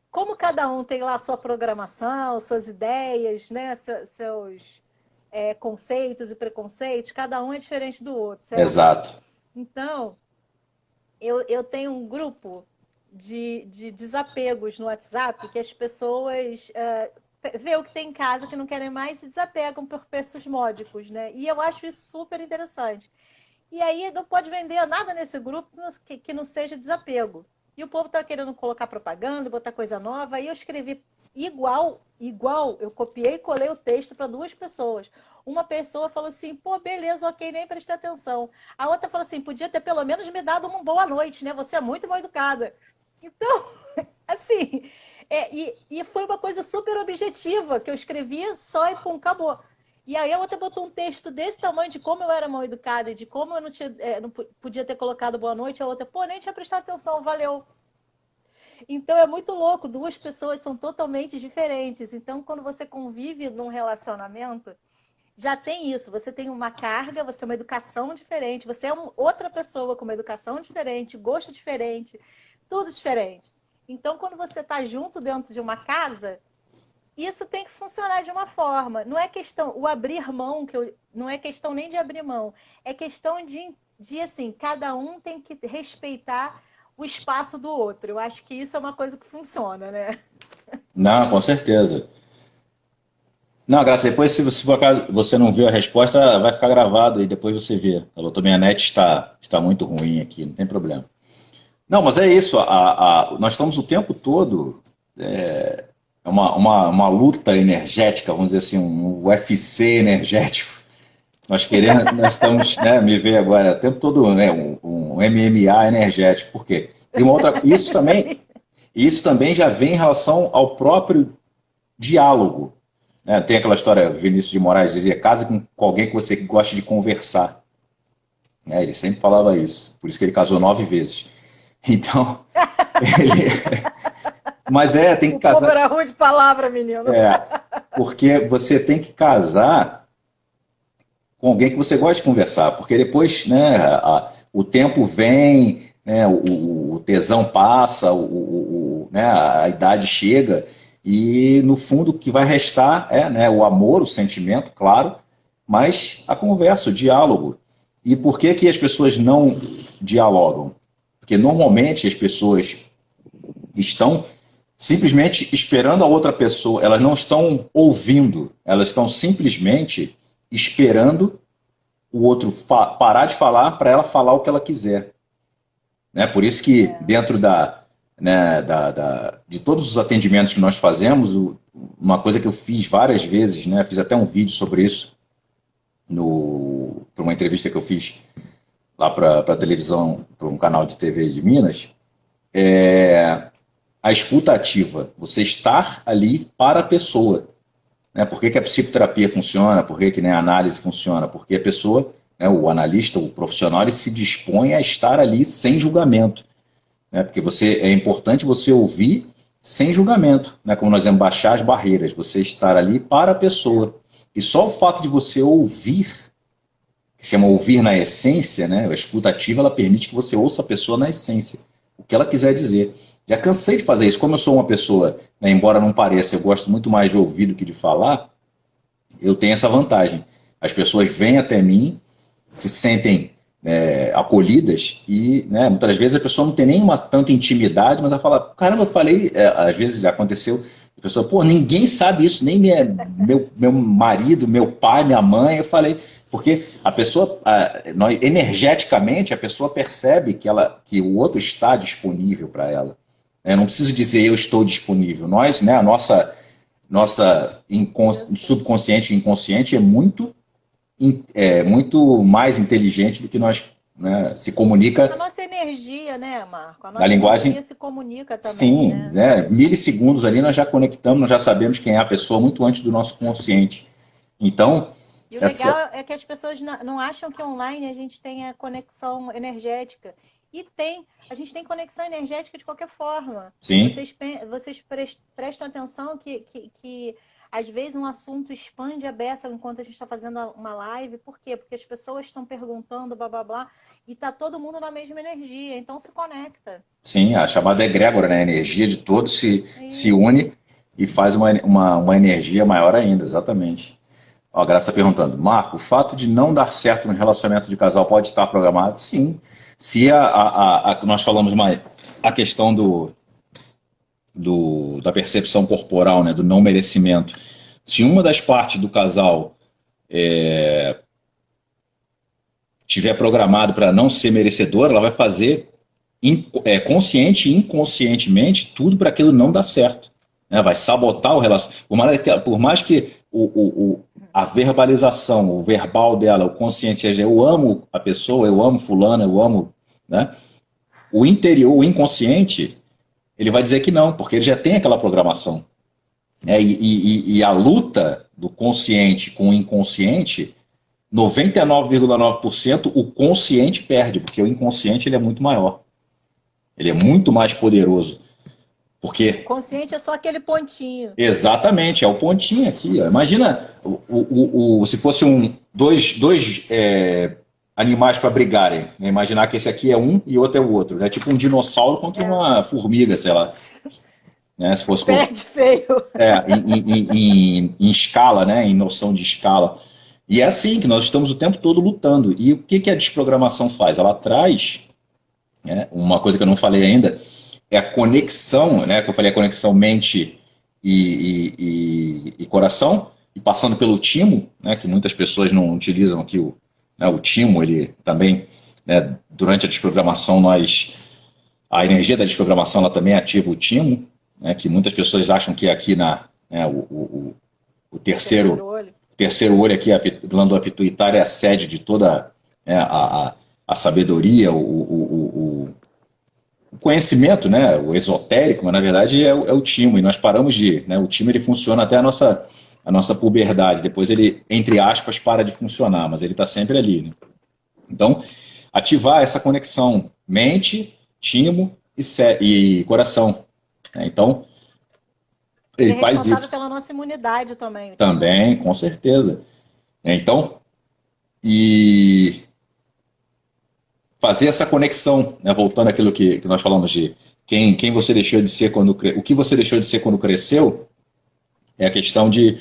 [SPEAKER 1] Como cada um tem lá a sua programação, suas ideias, né, seus conceitos e preconceitos, cada um é diferente do outro, certo?
[SPEAKER 2] Exato.
[SPEAKER 1] Então, eu tenho um grupo de desapegos no WhatsApp que as pessoas vê o que tem em casa que não querem mais e desapegam por preços módicos, né? E eu acho isso super interessante. E aí não pode vender nada nesse grupo que não seja desapego. E o povo tá querendo colocar propaganda, botar coisa nova. Aí eu escrevi igual, eu copiei e colei o texto para duas pessoas. Uma pessoa falou assim, pô, beleza, ok, nem prestei atenção. A outra falou assim, podia ter pelo menos me dado uma boa noite, né? Você é muito mal educada. Então, assim, e foi uma coisa super objetiva, que eu escrevi só e pum, acabou. E aí a outra botou um texto desse tamanho de como eu era mal educada e de como eu não podia ter colocado boa noite. A outra, pô, nem tinha prestado atenção, valeu. Então é muito louco, duas pessoas são totalmente diferentes. Então, quando você convive num relacionamento, já tem isso. Você tem uma carga, você tem uma educação diferente, você é outra pessoa com uma educação diferente, gosto diferente, tudo diferente. Então, quando você está junto dentro de uma casa, isso tem que funcionar de uma forma. Não é questão, o abrir mão, não é questão nem de abrir mão, é questão de assim, cada um tem que respeitar o espaço do outro. Eu acho que isso é uma coisa que funciona, né?
[SPEAKER 2] Não, com certeza. Não, Graça, depois se por acaso você não viu a resposta, vai ficar gravado e depois você vê. Falou, minha net está muito ruim aqui, não tem problema. Não, mas é isso, nós estamos o tempo todo, é uma luta energética, vamos dizer assim, um UFC energético. Nós queremos, nós estamos, né, me ver agora, o tempo todo, né, um MMA energético. Por quê? E uma outra, isso também já vem em relação ao próprio diálogo. Né? Tem aquela história, Vinícius de Moraes dizia, case com alguém que você goste de conversar. Né? Ele sempre falava isso, por isso que ele casou 9 vezes. Então, ele... Mas tem que casar.
[SPEAKER 1] O povo era ruim de palavra, menino.
[SPEAKER 2] Porque você tem que casar com alguém que você gosta de conversar, porque depois, né, o tempo vem, né, o tesão passa, né, a idade chega, e no fundo o que vai restar é, né, o amor, o sentimento, claro, mas a conversa, o diálogo. E por que que as pessoas não dialogam? Porque normalmente as pessoas estão simplesmente esperando a outra pessoa, elas não estão ouvindo, elas estão simplesmente esperando o outro parar de falar para ela falar o que ela quiser. Né? Por isso que dentro né, de todos os atendimentos que nós fazemos, uma coisa que eu fiz várias vezes, né, fiz até um vídeo sobre isso, para uma entrevista que eu fiz lá para a televisão, para um canal de TV de Minas, a escuta ativa, você estar ali para a pessoa. Né? Por que a psicoterapia funciona? Por que, né, a análise funciona? Porque a pessoa, né, o analista, o profissional, ele se dispõe a estar ali sem julgamento. Né? Porque é importante você ouvir sem julgamento, né? Como nós vamos baixar as barreiras, você estar ali para a pessoa. E só o fato de você ouvir, que se chama ouvir na essência, né? A escuta ativa, ela permite que você ouça a pessoa na essência, o que ela quiser dizer. Já cansei de fazer isso. Como eu sou uma pessoa, né, embora não pareça, eu gosto muito mais de ouvir do que de falar, eu tenho essa vantagem. As pessoas vêm até mim, se sentem acolhidas e, né, muitas vezes a pessoa não tem nem tanta intimidade, mas ela fala, caramba, eu falei, às vezes já aconteceu, a pessoa, pô, ninguém sabe isso, nem meu marido, meu pai, minha mãe, eu falei, porque a pessoa, energeticamente, a pessoa percebe que o outro está disponível para ela. Eu não preciso dizer eu estou disponível. Nós, né, a nossa subconsciente e inconsciente é muito mais inteligente do que nós né, se
[SPEAKER 1] A
[SPEAKER 2] comunica
[SPEAKER 1] nossa energia, né, Marco? A
[SPEAKER 2] na
[SPEAKER 1] nossa
[SPEAKER 2] linguagem.
[SPEAKER 1] energia se comunica também,
[SPEAKER 2] Sim,
[SPEAKER 1] né?
[SPEAKER 2] né, milissegundos ali nós já conectamos, nós já sabemos quem é a pessoa muito antes do nosso consciente. Então,
[SPEAKER 1] E o
[SPEAKER 2] essa,
[SPEAKER 1] legal é que as pessoas não acham que online a gente tenha conexão energética. E tem, a gente tem conexão energética de qualquer forma.
[SPEAKER 2] sim,
[SPEAKER 1] Vocês prestam atenção que às vezes um assunto expande a beça enquanto a gente está fazendo uma live. Por quê? Porque as pessoas estão perguntando, blá blá blá, e tá todo mundo na mesma energia, então se conecta.
[SPEAKER 2] sim, a chamada egrégora, né, a energia de todos
[SPEAKER 1] É
[SPEAKER 2] se
[SPEAKER 1] isso.
[SPEAKER 2] une e faz uma energia maior ainda, exatamente. Ó, a Graça está perguntando, Marco, o fato de não dar certo no relacionamento de casal pode estar programado? Sim. Se nós falamos mais a questão da percepção corporal, né, do não merecimento, se uma das partes do casal tiver programado para não ser merecedora, ela vai fazer consciente e inconscientemente tudo para aquilo não dar certo. Né? Vai sabotar o relacionamento. Por mais que a verbalização, o verbal dela, o consciente seja eu amo a pessoa, eu amo fulana, eu amo, né? O interior, o inconsciente, ele vai dizer que não, porque ele já tem aquela programação. Né? E a luta do consciente com o inconsciente, 99,9% o consciente perde, porque o inconsciente ele é muito maior. Ele é muito mais poderoso.
[SPEAKER 1] O
[SPEAKER 2] Porque,
[SPEAKER 1] consciente é só aquele pontinho.
[SPEAKER 2] exatamente, é o pontinho aqui. Ó. Imagina se fosse dois animais para brigarem. Né? Imaginar que esse aqui é um e outro é o outro. É né? Tipo um dinossauro contra
[SPEAKER 1] É,
[SPEAKER 2] uma formiga, sei lá. Né? Se fosse
[SPEAKER 1] perde feio.
[SPEAKER 2] em escala, né? Em noção de escala. E é assim que nós estamos o tempo todo lutando. E o que a desprogramação faz? Ela traz, né, uma coisa que eu não falei ainda, é a conexão, né, que eu falei, a conexão mente e coração, e passando pelo timo, né, que muitas pessoas não utilizam aqui, o timo, ele também, né, durante a desprogramação, a energia da desprogramação, ela também ativa o timo, né, que muitas pessoas acham que é aqui né, o
[SPEAKER 1] Terceiro olho.
[SPEAKER 2] terceiro olho aqui, a glândula pituitária é a sede de toda, né, a sabedoria, o conhecimento, né, o esotérico, mas na verdade é o timo, e nós paramos né, o timo ele funciona até a nossa puberdade, depois ele, entre aspas, para de funcionar, mas ele está sempre ali. Né? Então, ativar essa conexão mente, timo e coração. Né? Então,
[SPEAKER 1] Ele é
[SPEAKER 2] ele faz
[SPEAKER 1] responsável
[SPEAKER 2] isso
[SPEAKER 1] pela nossa imunidade também, o timo.
[SPEAKER 2] também, com certeza. Então, e fazer essa conexão, né, voltando àquilo que nós falamos de quem você deixou de ser o que você deixou de ser quando cresceu, é a questão de,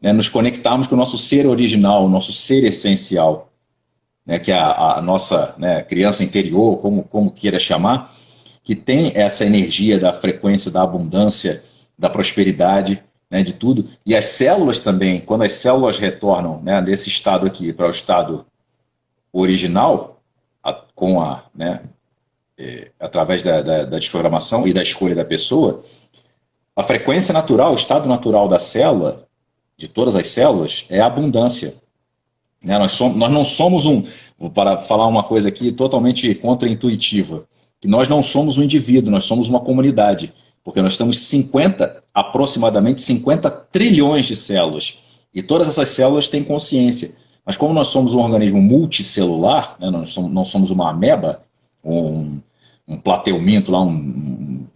[SPEAKER 2] né, nos conectarmos com o nosso ser original, o nosso ser essencial, né, que é a nossa, né, criança interior, como queira chamar, que tem essa energia da frequência da abundância, da prosperidade, né, de tudo. E as células também, quando as células retornam, né, desse estado aqui para o estado original, né, através da desprogramação e da escolha da pessoa, a frequência natural, o estado natural da célula, de todas as células, é a abundância. Né? Nós não somos para falar uma coisa aqui totalmente contra-intuitiva, que nós não somos um indivíduo, nós somos uma comunidade, porque nós temos aproximadamente 50 trilhões de células, e todas essas células têm consciência. Mas como nós somos um organismo multicelular, né, nós não somos uma ameba, um plateuminto, lá, um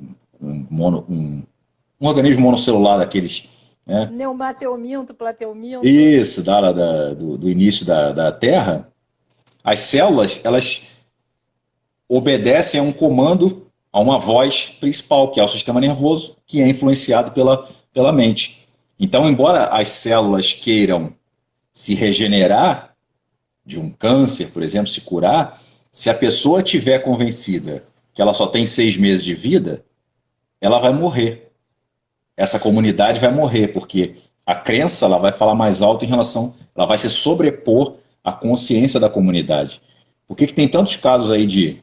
[SPEAKER 2] organismo monocelular daqueles. Né?
[SPEAKER 1] Neumateuminto, plateuminto.
[SPEAKER 2] Isso, do início da Terra, as células, elas obedecem a um comando, a uma voz principal, que é o sistema nervoso, que é influenciado pela mente. Então, embora as células queiram se regenerar de um câncer, por exemplo, se curar, se a pessoa tiver convencida que ela só tem 6 meses de vida, ela vai morrer. Essa comunidade vai morrer, porque a crença ela vai falar mais alto em relação, ela vai se sobrepor à consciência da comunidade. Por que tem tantos casos aí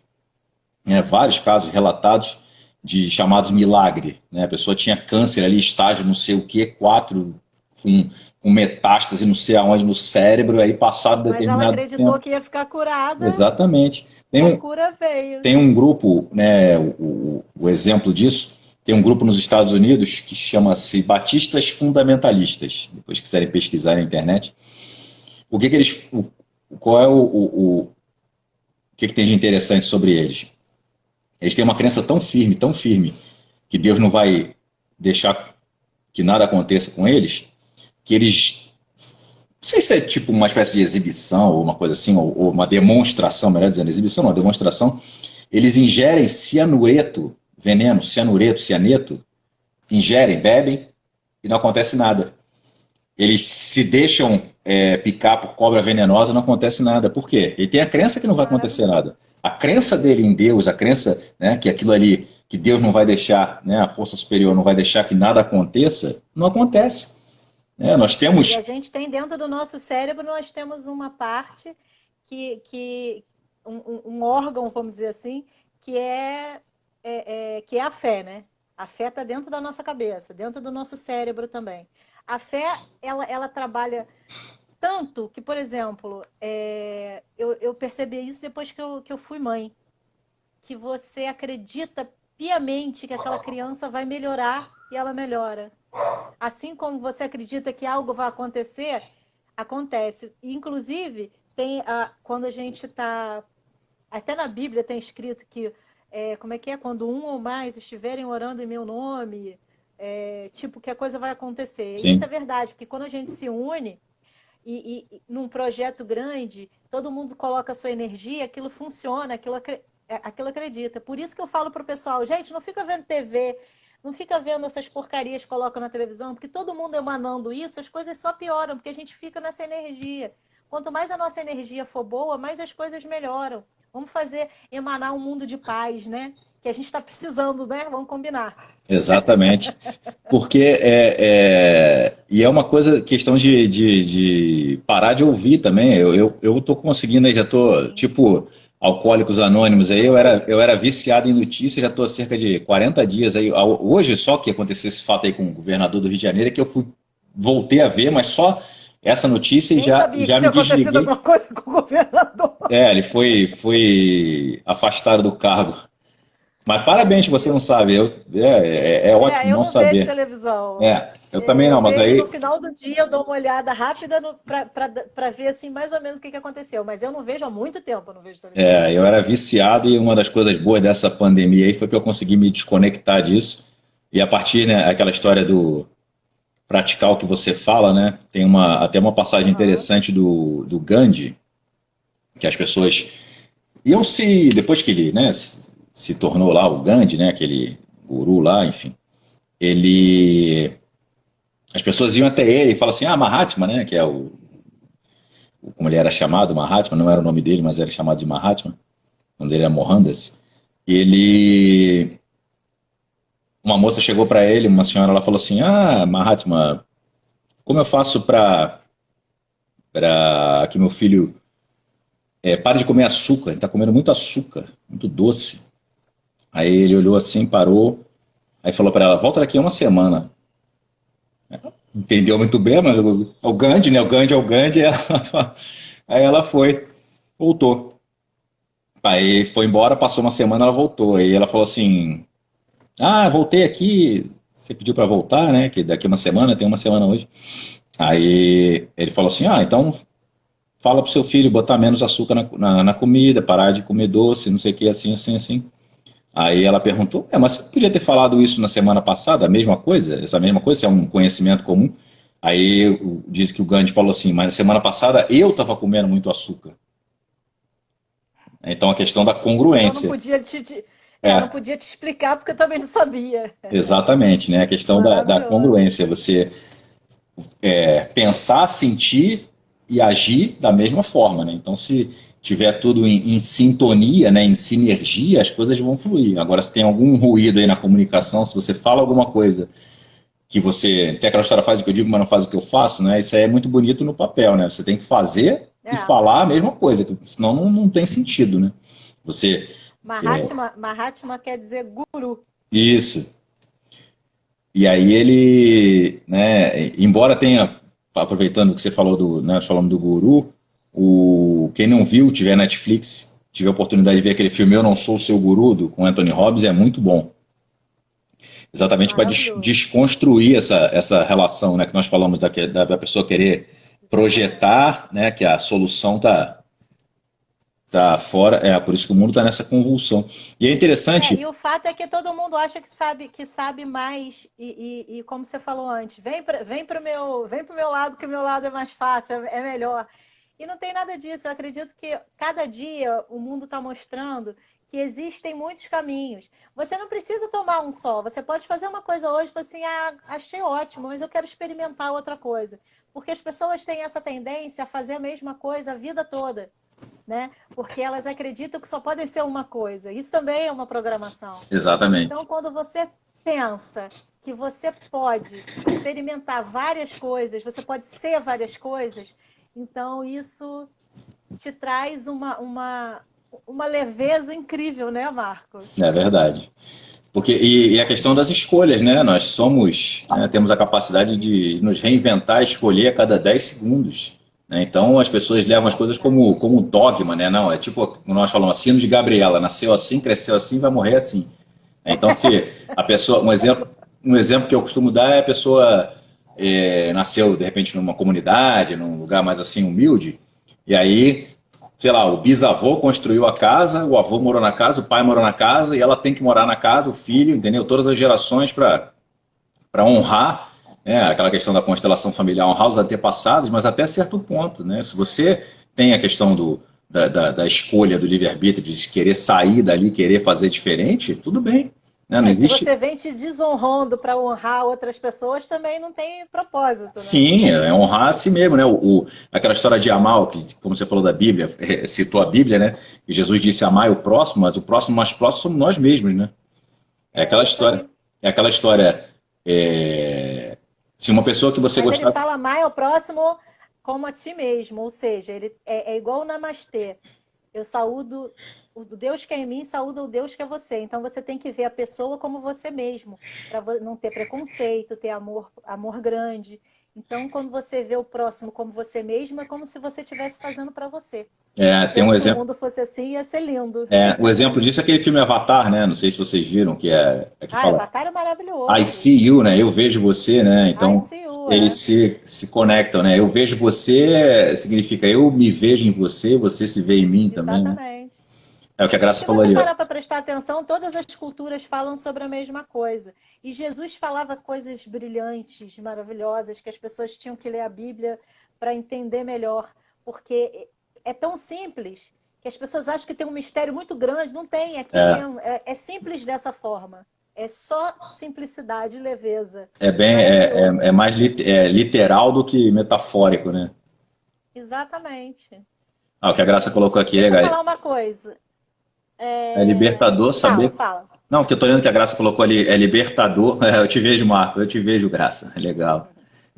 [SPEAKER 2] vários casos relatados de chamados milagre? Né? A pessoa tinha câncer ali, estágio não sei o que, 4, com metástase não sei aonde no cérebro, aí passado
[SPEAKER 1] Mas ela
[SPEAKER 2] determinado
[SPEAKER 1] acreditou
[SPEAKER 2] tempo.
[SPEAKER 1] que ia ficar curada
[SPEAKER 2] Exatamente.
[SPEAKER 1] e a cura veio.
[SPEAKER 2] Tem um grupo, né, o exemplo disso, tem um grupo nos Estados Unidos que chama-se Batistas Fundamentalistas. Depois que quiserem pesquisar na internet. O que que eles, qual é o que tem de interessante sobre eles? Eles têm uma crença tão firme, que Deus não vai deixar que nada aconteça com eles, que eles, não sei se é tipo uma espécie de exibição ou uma coisa assim, ou uma demonstração, melhor dizendo, exibição não, demonstração, eles ingerem cianureto, veneno, cianeto, ingerem, bebem e não acontece nada. Eles se deixam picar por cobra venenosa, não acontece nada. Por quê? Ele tem a crença que não vai acontecer
[SPEAKER 1] Maravilhoso.
[SPEAKER 2] nada. A crença dele em Deus, a crença, né, que aquilo ali, que Deus não vai deixar, né, a força superior não vai deixar que nada aconteça, não acontece. Nós
[SPEAKER 1] E a
[SPEAKER 2] temos.
[SPEAKER 1] gente tem dentro do nosso cérebro, nós temos uma parte um órgão, vamos dizer assim, que que é a fé, né? A fé está dentro da nossa cabeça, dentro do nosso cérebro também. A fé, ela trabalha tanto que, por exemplo, eu percebi isso depois que eu fui mãe, que você acredita piamente que aquela criança vai melhorar e ela melhora. Assim como você acredita que algo vai acontecer, acontece. Inclusive, quando a gente está. Até na Bíblia tem escrito que. Como é que é? Quando um ou mais estiverem orando em meu nome, tipo, que a coisa vai acontecer. E isso é
[SPEAKER 2] Sim,
[SPEAKER 1] verdade, porque quando a gente se une num projeto grande, todo mundo coloca a sua energia, aquilo funciona, aquilo acredita. Por isso que eu falo pro pessoal, gente, não fica vendo TV, não fica vendo essas porcarias que colocam na televisão, porque todo mundo emanando isso, as coisas só pioram, porque a gente fica nessa energia. Quanto mais a nossa energia for boa, mais as coisas melhoram. Vamos fazer emanar um mundo de paz, né? Que a gente está precisando, né? Vamos combinar.
[SPEAKER 2] exatamente. Porque e é uma coisa, questão de parar de ouvir também. Eu tô conseguindo aí, já tô,
[SPEAKER 1] Sim,
[SPEAKER 2] tipo, Alcoólicos Anônimos aí,
[SPEAKER 1] eu vejo.
[SPEAKER 2] eu era viciado em notícias, já tô há cerca de 40 dias aí. Hoje, só que aconteceu esse fato aí com o governador do Rio de Janeiro, é que voltei a ver, mas só essa notícia e
[SPEAKER 1] Nem sabia que
[SPEAKER 2] já me
[SPEAKER 1] tinha acontecido
[SPEAKER 2] desliguei.
[SPEAKER 1] alguma coisa com o governador.
[SPEAKER 2] Ele foi afastado do cargo. Mas
[SPEAKER 1] Ai,
[SPEAKER 2] parabéns que
[SPEAKER 1] meu
[SPEAKER 2] você não
[SPEAKER 1] Deus.
[SPEAKER 2] sabe. É ótimo
[SPEAKER 1] Eu
[SPEAKER 2] não
[SPEAKER 1] não vejo
[SPEAKER 2] saber.
[SPEAKER 1] televisão.
[SPEAKER 2] Eu também
[SPEAKER 1] Eu
[SPEAKER 2] não, mas
[SPEAKER 1] vejo no
[SPEAKER 2] aí
[SPEAKER 1] final do dia, eu dou uma olhada rápida para ver assim mais ou menos o que aconteceu. Mas eu não vejo há muito tempo, eu não vejo televisão.
[SPEAKER 2] eu era viciado e uma das coisas boas dessa pandemia aí foi que eu consegui me desconectar disso. E a partir, né, aquela história do praticar o que você fala, né? Tem até uma passagem
[SPEAKER 1] Aham.
[SPEAKER 2] interessante do Gandhi, que as pessoas iam depois que ele, né, se tornou lá o Gandhi, né, aquele guru lá, enfim, ele, as pessoas iam até ele e falavam assim, Mahatma, né, que é como ele era chamado, Mahatma, não era o nome dele, mas era chamado de Mahatma, o nome dele era Mohandas, e ele, uma moça chegou para ele, uma senhora lá falou assim, Mahatma, como eu faço para que meu filho pare de comer açúcar, ele está comendo muito açúcar, muito doce. Aí ele olhou assim, parou, aí falou para ela, volta daqui a uma semana. Entendeu muito bem, mas o Gandhi, né? O Gandhi é o Gandhi. Aí ela foi, voltou. Aí foi embora, passou uma semana, ela voltou. Aí ela falou assim: voltei aqui. Você pediu para voltar, né? Que daqui a uma semana, tem uma semana hoje. Aí ele falou assim: então fala pro seu filho botar menos açúcar na comida, parar de comer doce, não sei o que, assim, assim, assim. Aí ela perguntou: mas você podia ter falado isso na semana passada, a mesma coisa? Essa mesma coisa, se é um conhecimento comum? Aí diz que o Gandhi falou assim: mas na semana passada eu estava comendo muito açúcar. Então a questão da
[SPEAKER 1] Então não
[SPEAKER 2] congruência.
[SPEAKER 1] podia não
[SPEAKER 2] É,
[SPEAKER 1] podia te explicar porque eu também não sabia.
[SPEAKER 2] exatamente, né? A questão da
[SPEAKER 1] Maravilhoso.
[SPEAKER 2] congruência. Você pensar, sentir e agir da mesma forma, né? Então, se tiver tudo em sintonia, né, em sinergia, as coisas vão fluir. Agora, se tem algum ruído aí na comunicação, se você fala alguma coisa que você tem aquela história, faz o que eu digo, mas não faz o que eu faço, né? Isso aí é muito bonito no papel, né? Você tem que fazer e
[SPEAKER 1] É.
[SPEAKER 2] falar a mesma coisa, senão não tem sentido, né? Você
[SPEAKER 1] Mahatma quer dizer guru.
[SPEAKER 2] isso. E aí ele, né, embora tenha, aproveitando o que você falou né, falando do Guru, quem não viu, tiver Netflix, tiver a oportunidade de ver aquele filme Eu Não Sou o Seu Guru, com Anthony Robbins, é muito bom. Exatamente para
[SPEAKER 1] Maravilhoso.
[SPEAKER 2] desconstruir essa relação, né, que nós falamos da pessoa querer projetar, né, que a solução tá fora, por isso que o mundo está nessa convulsão. E é interessante.
[SPEAKER 1] E o fato é que todo mundo acha que sabe mais, e como você falou antes, vem pro meu lado, que o meu lado é mais fácil, é melhor. E não tem nada disso. Eu acredito que cada dia o mundo está mostrando que existem muitos caminhos. Você não precisa tomar um só. Você pode fazer uma coisa hoje e falar assim, achei ótimo, mas eu quero experimentar outra coisa. Porque as pessoas têm essa tendência a fazer a mesma coisa a vida toda, né? Porque elas acreditam que só podem ser uma coisa. Isso também é uma programação.
[SPEAKER 2] Exatamente.
[SPEAKER 1] Então, quando você pensa que você pode experimentar várias coisas, você pode ser várias coisas, então isso te traz uma leveza incrível, né, Marcos?
[SPEAKER 2] É verdade. E a questão das escolhas, né? Nós somos, né, temos a capacidade de nos reinventar, escolher a cada 10 segundos. Né? Então as pessoas levam as coisas como dogma, né? Não, é tipo, como nós falamos, sino de Gabriela, nasceu assim, cresceu assim, vai morrer assim. Então, se a pessoa, um exemplo que eu costumo dar é a pessoa nasceu, de repente, numa comunidade, num lugar mais assim, humilde, e aí, sei lá, o bisavô construiu a casa, o avô morou na casa, o pai morou na casa, e ela tem que morar na casa, o filho, entendeu? Todas as gerações para honrar, né, aquela questão da constelação familiar, honrar os antepassados, mas até certo ponto, né? Se você tem a questão da escolha do livre-arbítrio, de querer sair dali, querer fazer diferente, tudo bem. Né? Não
[SPEAKER 1] Se
[SPEAKER 2] existe.
[SPEAKER 1] você vem te desonrando para honrar outras pessoas, também não tem propósito, né?
[SPEAKER 2] Sim, é honrar a si mesmo, né? Aquela história de amar, que, como você falou da Bíblia, citou a Bíblia, né? E Jesus disse amar o próximo, mas o próximo mais próximo somos nós mesmos, né? É aquela
[SPEAKER 1] Isso
[SPEAKER 2] história.
[SPEAKER 1] aí.
[SPEAKER 2] É aquela história. Se uma pessoa que você
[SPEAKER 1] Mas ele
[SPEAKER 2] gostasse.
[SPEAKER 1] fala amar ao próximo como a ti mesmo, ou seja, ele é igual o namastê. Eu saúdo o Deus que é em mim, saúda o Deus que é você. Então você tem que ver a pessoa como você mesmo, para não ter preconceito, ter amor grande. Então, quando você vê o próximo como você mesmo, é como se você estivesse fazendo para você.
[SPEAKER 2] Tem um
[SPEAKER 1] Se o
[SPEAKER 2] exemplo.
[SPEAKER 1] mundo fosse assim, ia ser lindo.
[SPEAKER 2] O exemplo disso é aquele filme Avatar, né? Não sei se vocês viram, que fala
[SPEAKER 1] Avatar é
[SPEAKER 2] I
[SPEAKER 1] maravilhoso.
[SPEAKER 2] see you, né? Eu vejo você, né?
[SPEAKER 1] I
[SPEAKER 2] Então
[SPEAKER 1] see you,
[SPEAKER 2] eles se conectam, né? Eu vejo você significa eu me vejo em você, você se vê em mim também, né?
[SPEAKER 1] Exatamente.
[SPEAKER 2] É o que a
[SPEAKER 1] E
[SPEAKER 2] Graça
[SPEAKER 1] se
[SPEAKER 2] falou
[SPEAKER 1] você
[SPEAKER 2] ali, ó.
[SPEAKER 1] parar para prestar atenção, todas as culturas falam sobre a mesma coisa. E Jesus falava coisas brilhantes, maravilhosas, que as pessoas tinham que ler a Bíblia para entender melhor. Porque é tão simples que as pessoas acham que tem um mistério muito grande. Não tem, aqui
[SPEAKER 2] É,
[SPEAKER 1] mesmo. É simples dessa forma. É só simplicidade e leveza.
[SPEAKER 2] é
[SPEAKER 1] Maravilhoso.
[SPEAKER 2] mais literal do que metafórico, né?
[SPEAKER 1] Exatamente.
[SPEAKER 2] Ah, o que a Graça colocou aqui,
[SPEAKER 1] Deixa eu
[SPEAKER 2] legal.
[SPEAKER 1] falar uma coisa.
[SPEAKER 2] É libertador
[SPEAKER 1] Fala,
[SPEAKER 2] saber.
[SPEAKER 1] fala.
[SPEAKER 2] Não, porque eu tô lendo que a Graça colocou ali, é libertador. Eu te vejo, Marco, eu te vejo, Graça. É legal.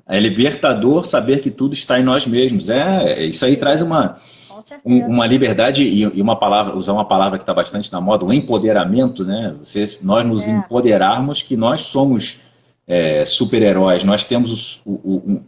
[SPEAKER 2] É libertador saber que tudo está em nós mesmos. Isso aí traz
[SPEAKER 1] Isso,
[SPEAKER 2] uma,
[SPEAKER 1] com certeza.
[SPEAKER 2] uma liberdade e uma palavra, usar uma palavra que está bastante na moda, o empoderamento, né? Nós nos
[SPEAKER 1] É,
[SPEAKER 2] empoderarmos que nós somos super-heróis, nós temos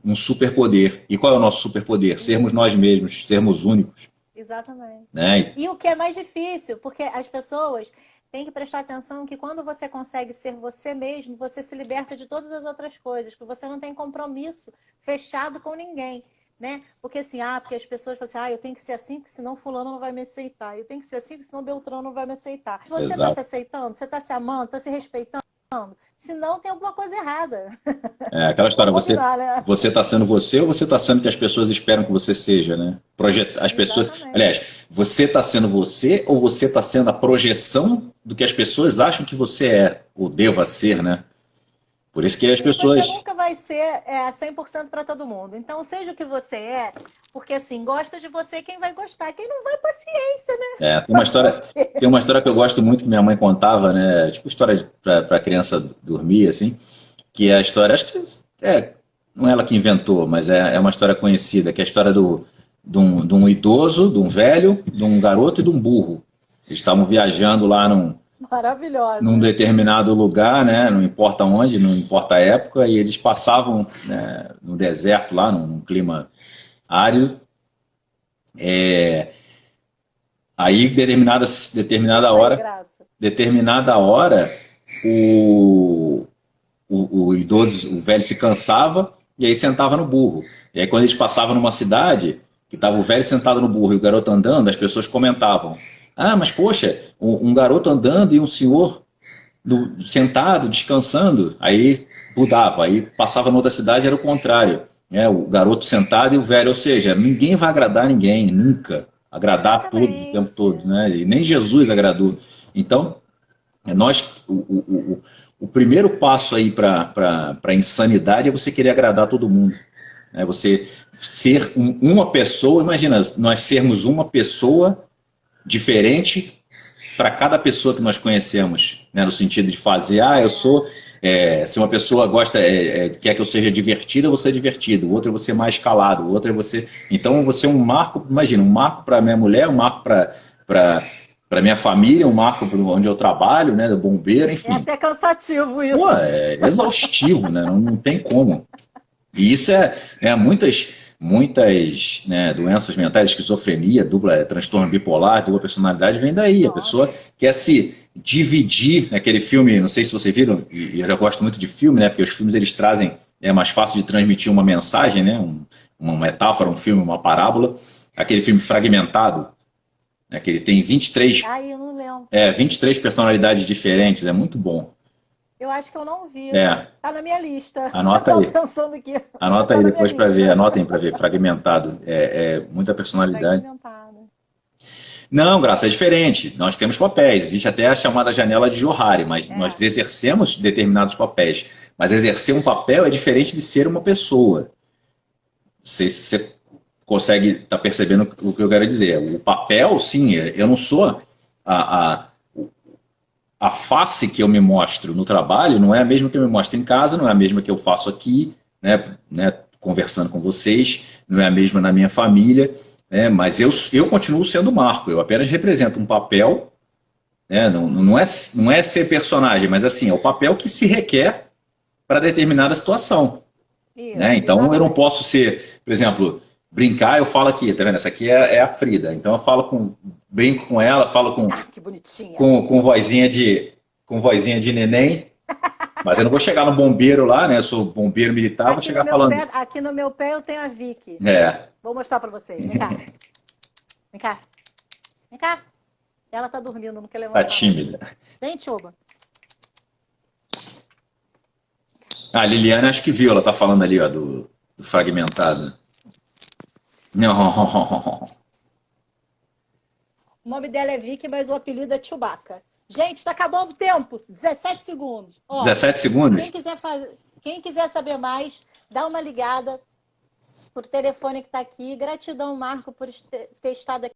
[SPEAKER 2] um superpoder. E qual é o nosso superpoder? Sermos nós
[SPEAKER 1] isso.
[SPEAKER 2] mesmos, sermos únicos.
[SPEAKER 1] Exatamente.
[SPEAKER 2] Né?
[SPEAKER 1] E o que é mais difícil, porque as pessoas têm que prestar atenção que quando você consegue ser você mesmo, você se liberta de todas as outras coisas, que você não tem compromisso fechado com ninguém, né? Porque assim, porque as pessoas falam assim, eu tenho que ser assim, porque senão fulano não vai me aceitar. Eu tenho que ser assim, porque senão Beltrano não vai me aceitar. Você está se
[SPEAKER 2] Exato.
[SPEAKER 1] aceitando, você está se amando, está se respeitando, senão tem alguma coisa errada.
[SPEAKER 2] Aquela história,
[SPEAKER 1] Vamos combinar, né?
[SPEAKER 2] você está sendo você ou você está sendo o que as pessoas esperam que você seja, né? As pessoas,
[SPEAKER 1] Exatamente.
[SPEAKER 2] aliás, você está sendo você ou você está sendo a projeção do que as pessoas acham que você é ou deva ser, né? Por isso que as
[SPEAKER 1] E você
[SPEAKER 2] pessoas...
[SPEAKER 1] nunca vai ser 100% para todo mundo. Então, seja o que você é, porque assim, gosta de você quem vai gostar. Quem não vai, paciência, né?
[SPEAKER 2] Tem uma história que eu gosto muito que minha mãe contava, né? Tipo história para criança dormir, assim, que é a história, acho que não é ela que inventou, mas é uma história conhecida, que é a história de um idoso, de um velho, de um garoto e de um burro. Eles estavam viajando lá
[SPEAKER 1] Maravilhosa.
[SPEAKER 2] num determinado lugar, né? Não importa onde, não importa a época, e eles passavam, né, no deserto lá, num clima árido. Aí,
[SPEAKER 1] Isso aí, Graça.
[SPEAKER 2] determinada hora, o, o idoso, o velho se cansava e aí sentava no burro. E aí, quando eles passavam numa cidade, que estava o velho sentado no burro e o garoto andando, as pessoas comentavam: Ah, mas poxa, um garoto andando e um senhor sentado, descansando. Aí mudava, aí passava noutra cidade, era o contrário. Né? O garoto sentado e o velho, ou seja, ninguém vai agradar ninguém, nunca. Agradar a todos o tempo
[SPEAKER 1] Exatamente.
[SPEAKER 2] todo, né? E nem Jesus agradou. Então, nós, o primeiro passo aí para a insanidade é você querer agradar todo mundo. Né? Você ser uma pessoa, imagina, nós sermos uma pessoa diferente para cada pessoa que nós conhecemos, né? No sentido de fazer, eu sou, se uma pessoa gosta, quer que eu seja divertido, eu vou ser divertido, o outro eu vou ser mais calado, o outro é você. Então você é um marco, imagina, um marco para minha mulher, um marco para minha família, um marco para onde eu trabalho, né? Do bombeiro,
[SPEAKER 1] É
[SPEAKER 2] enfim.
[SPEAKER 1] até cansativo
[SPEAKER 2] Pô,
[SPEAKER 1] isso.
[SPEAKER 2] é exaustivo, né? Não tem como. E isso muitas, né, doenças mentais, esquizofrenia, transtorno bipolar, dupla personalidade, vem daí. A
[SPEAKER 1] Nossa.
[SPEAKER 2] pessoa quer se dividir, naquele filme, não sei se vocês viram, e eu já gosto muito de filme, né, porque os filmes eles trazem, é mais fácil de transmitir uma mensagem, né, uma metáfora, um filme, uma parábola. Aquele filme Fragmentado, né, que ele tem
[SPEAKER 1] Ai, eu não lembro.
[SPEAKER 2] 23 personalidades diferentes, é muito bom.
[SPEAKER 1] Eu acho que eu não vi.
[SPEAKER 2] É,
[SPEAKER 1] Tá na minha lista. Eu
[SPEAKER 2] anota
[SPEAKER 1] tô
[SPEAKER 2] aí.
[SPEAKER 1] pensando aqui.
[SPEAKER 2] Anota
[SPEAKER 1] Tá
[SPEAKER 2] aí
[SPEAKER 1] na minha
[SPEAKER 2] depois para ver,
[SPEAKER 1] lista.
[SPEAKER 2] anotem para ver, fragmentado. Muita personalidade.
[SPEAKER 1] Fragmentado.
[SPEAKER 2] Não, Graça, é diferente. Nós temos papéis. Existe até a chamada janela de Johari, mas nós
[SPEAKER 1] É.
[SPEAKER 2] exercemos determinados papéis. Mas exercer um papel é diferente de ser uma pessoa. Não sei se você consegue estar percebendo o que eu quero dizer. O papel, sim, eu não sou a, a, a face que eu me mostro no trabalho, não é a mesma que eu me mostro em casa, não é a mesma que eu faço aqui, né, conversando com vocês, não é a mesma na minha família, né, mas eu continuo sendo o Marco, eu apenas represento um papel, né, não é ser personagem, mas assim, é o papel que se requer para determinada situação. Né?
[SPEAKER 1] Isso,
[SPEAKER 2] Então eu não
[SPEAKER 1] exatamente.
[SPEAKER 2] posso ser, por exemplo, brincar, eu falo aqui, tá vendo? Essa aqui é a Frida, então eu brinco com ela, falo
[SPEAKER 1] Ah, que bonitinha.
[SPEAKER 2] com vozinha de neném, mas eu não vou chegar no bombeiro lá, né? Eu sou bombeiro militar, vou chegar falando.
[SPEAKER 1] Aqui no meu pé eu tenho a Vicky.
[SPEAKER 2] É,
[SPEAKER 1] Vou mostrar pra vocês. Vem cá. Vem cá. Vem cá. Ela tá dormindo, não quer
[SPEAKER 2] tá
[SPEAKER 1] levantar.
[SPEAKER 2] tímida.
[SPEAKER 1] Vem, Tioba.
[SPEAKER 2] A Liliana acho que viu, ela tá falando ali, ó, do fragmentado. Não.
[SPEAKER 1] O nome dela é Vicky, mas o apelido é Chewbacca. Gente, tá acabando o tempo. 17 segundos. Ó,
[SPEAKER 2] 17 segundos?
[SPEAKER 1] Quem quiser saber mais, dá uma ligada por telefone que tá aqui. Gratidão, Marco, por ter estado aqui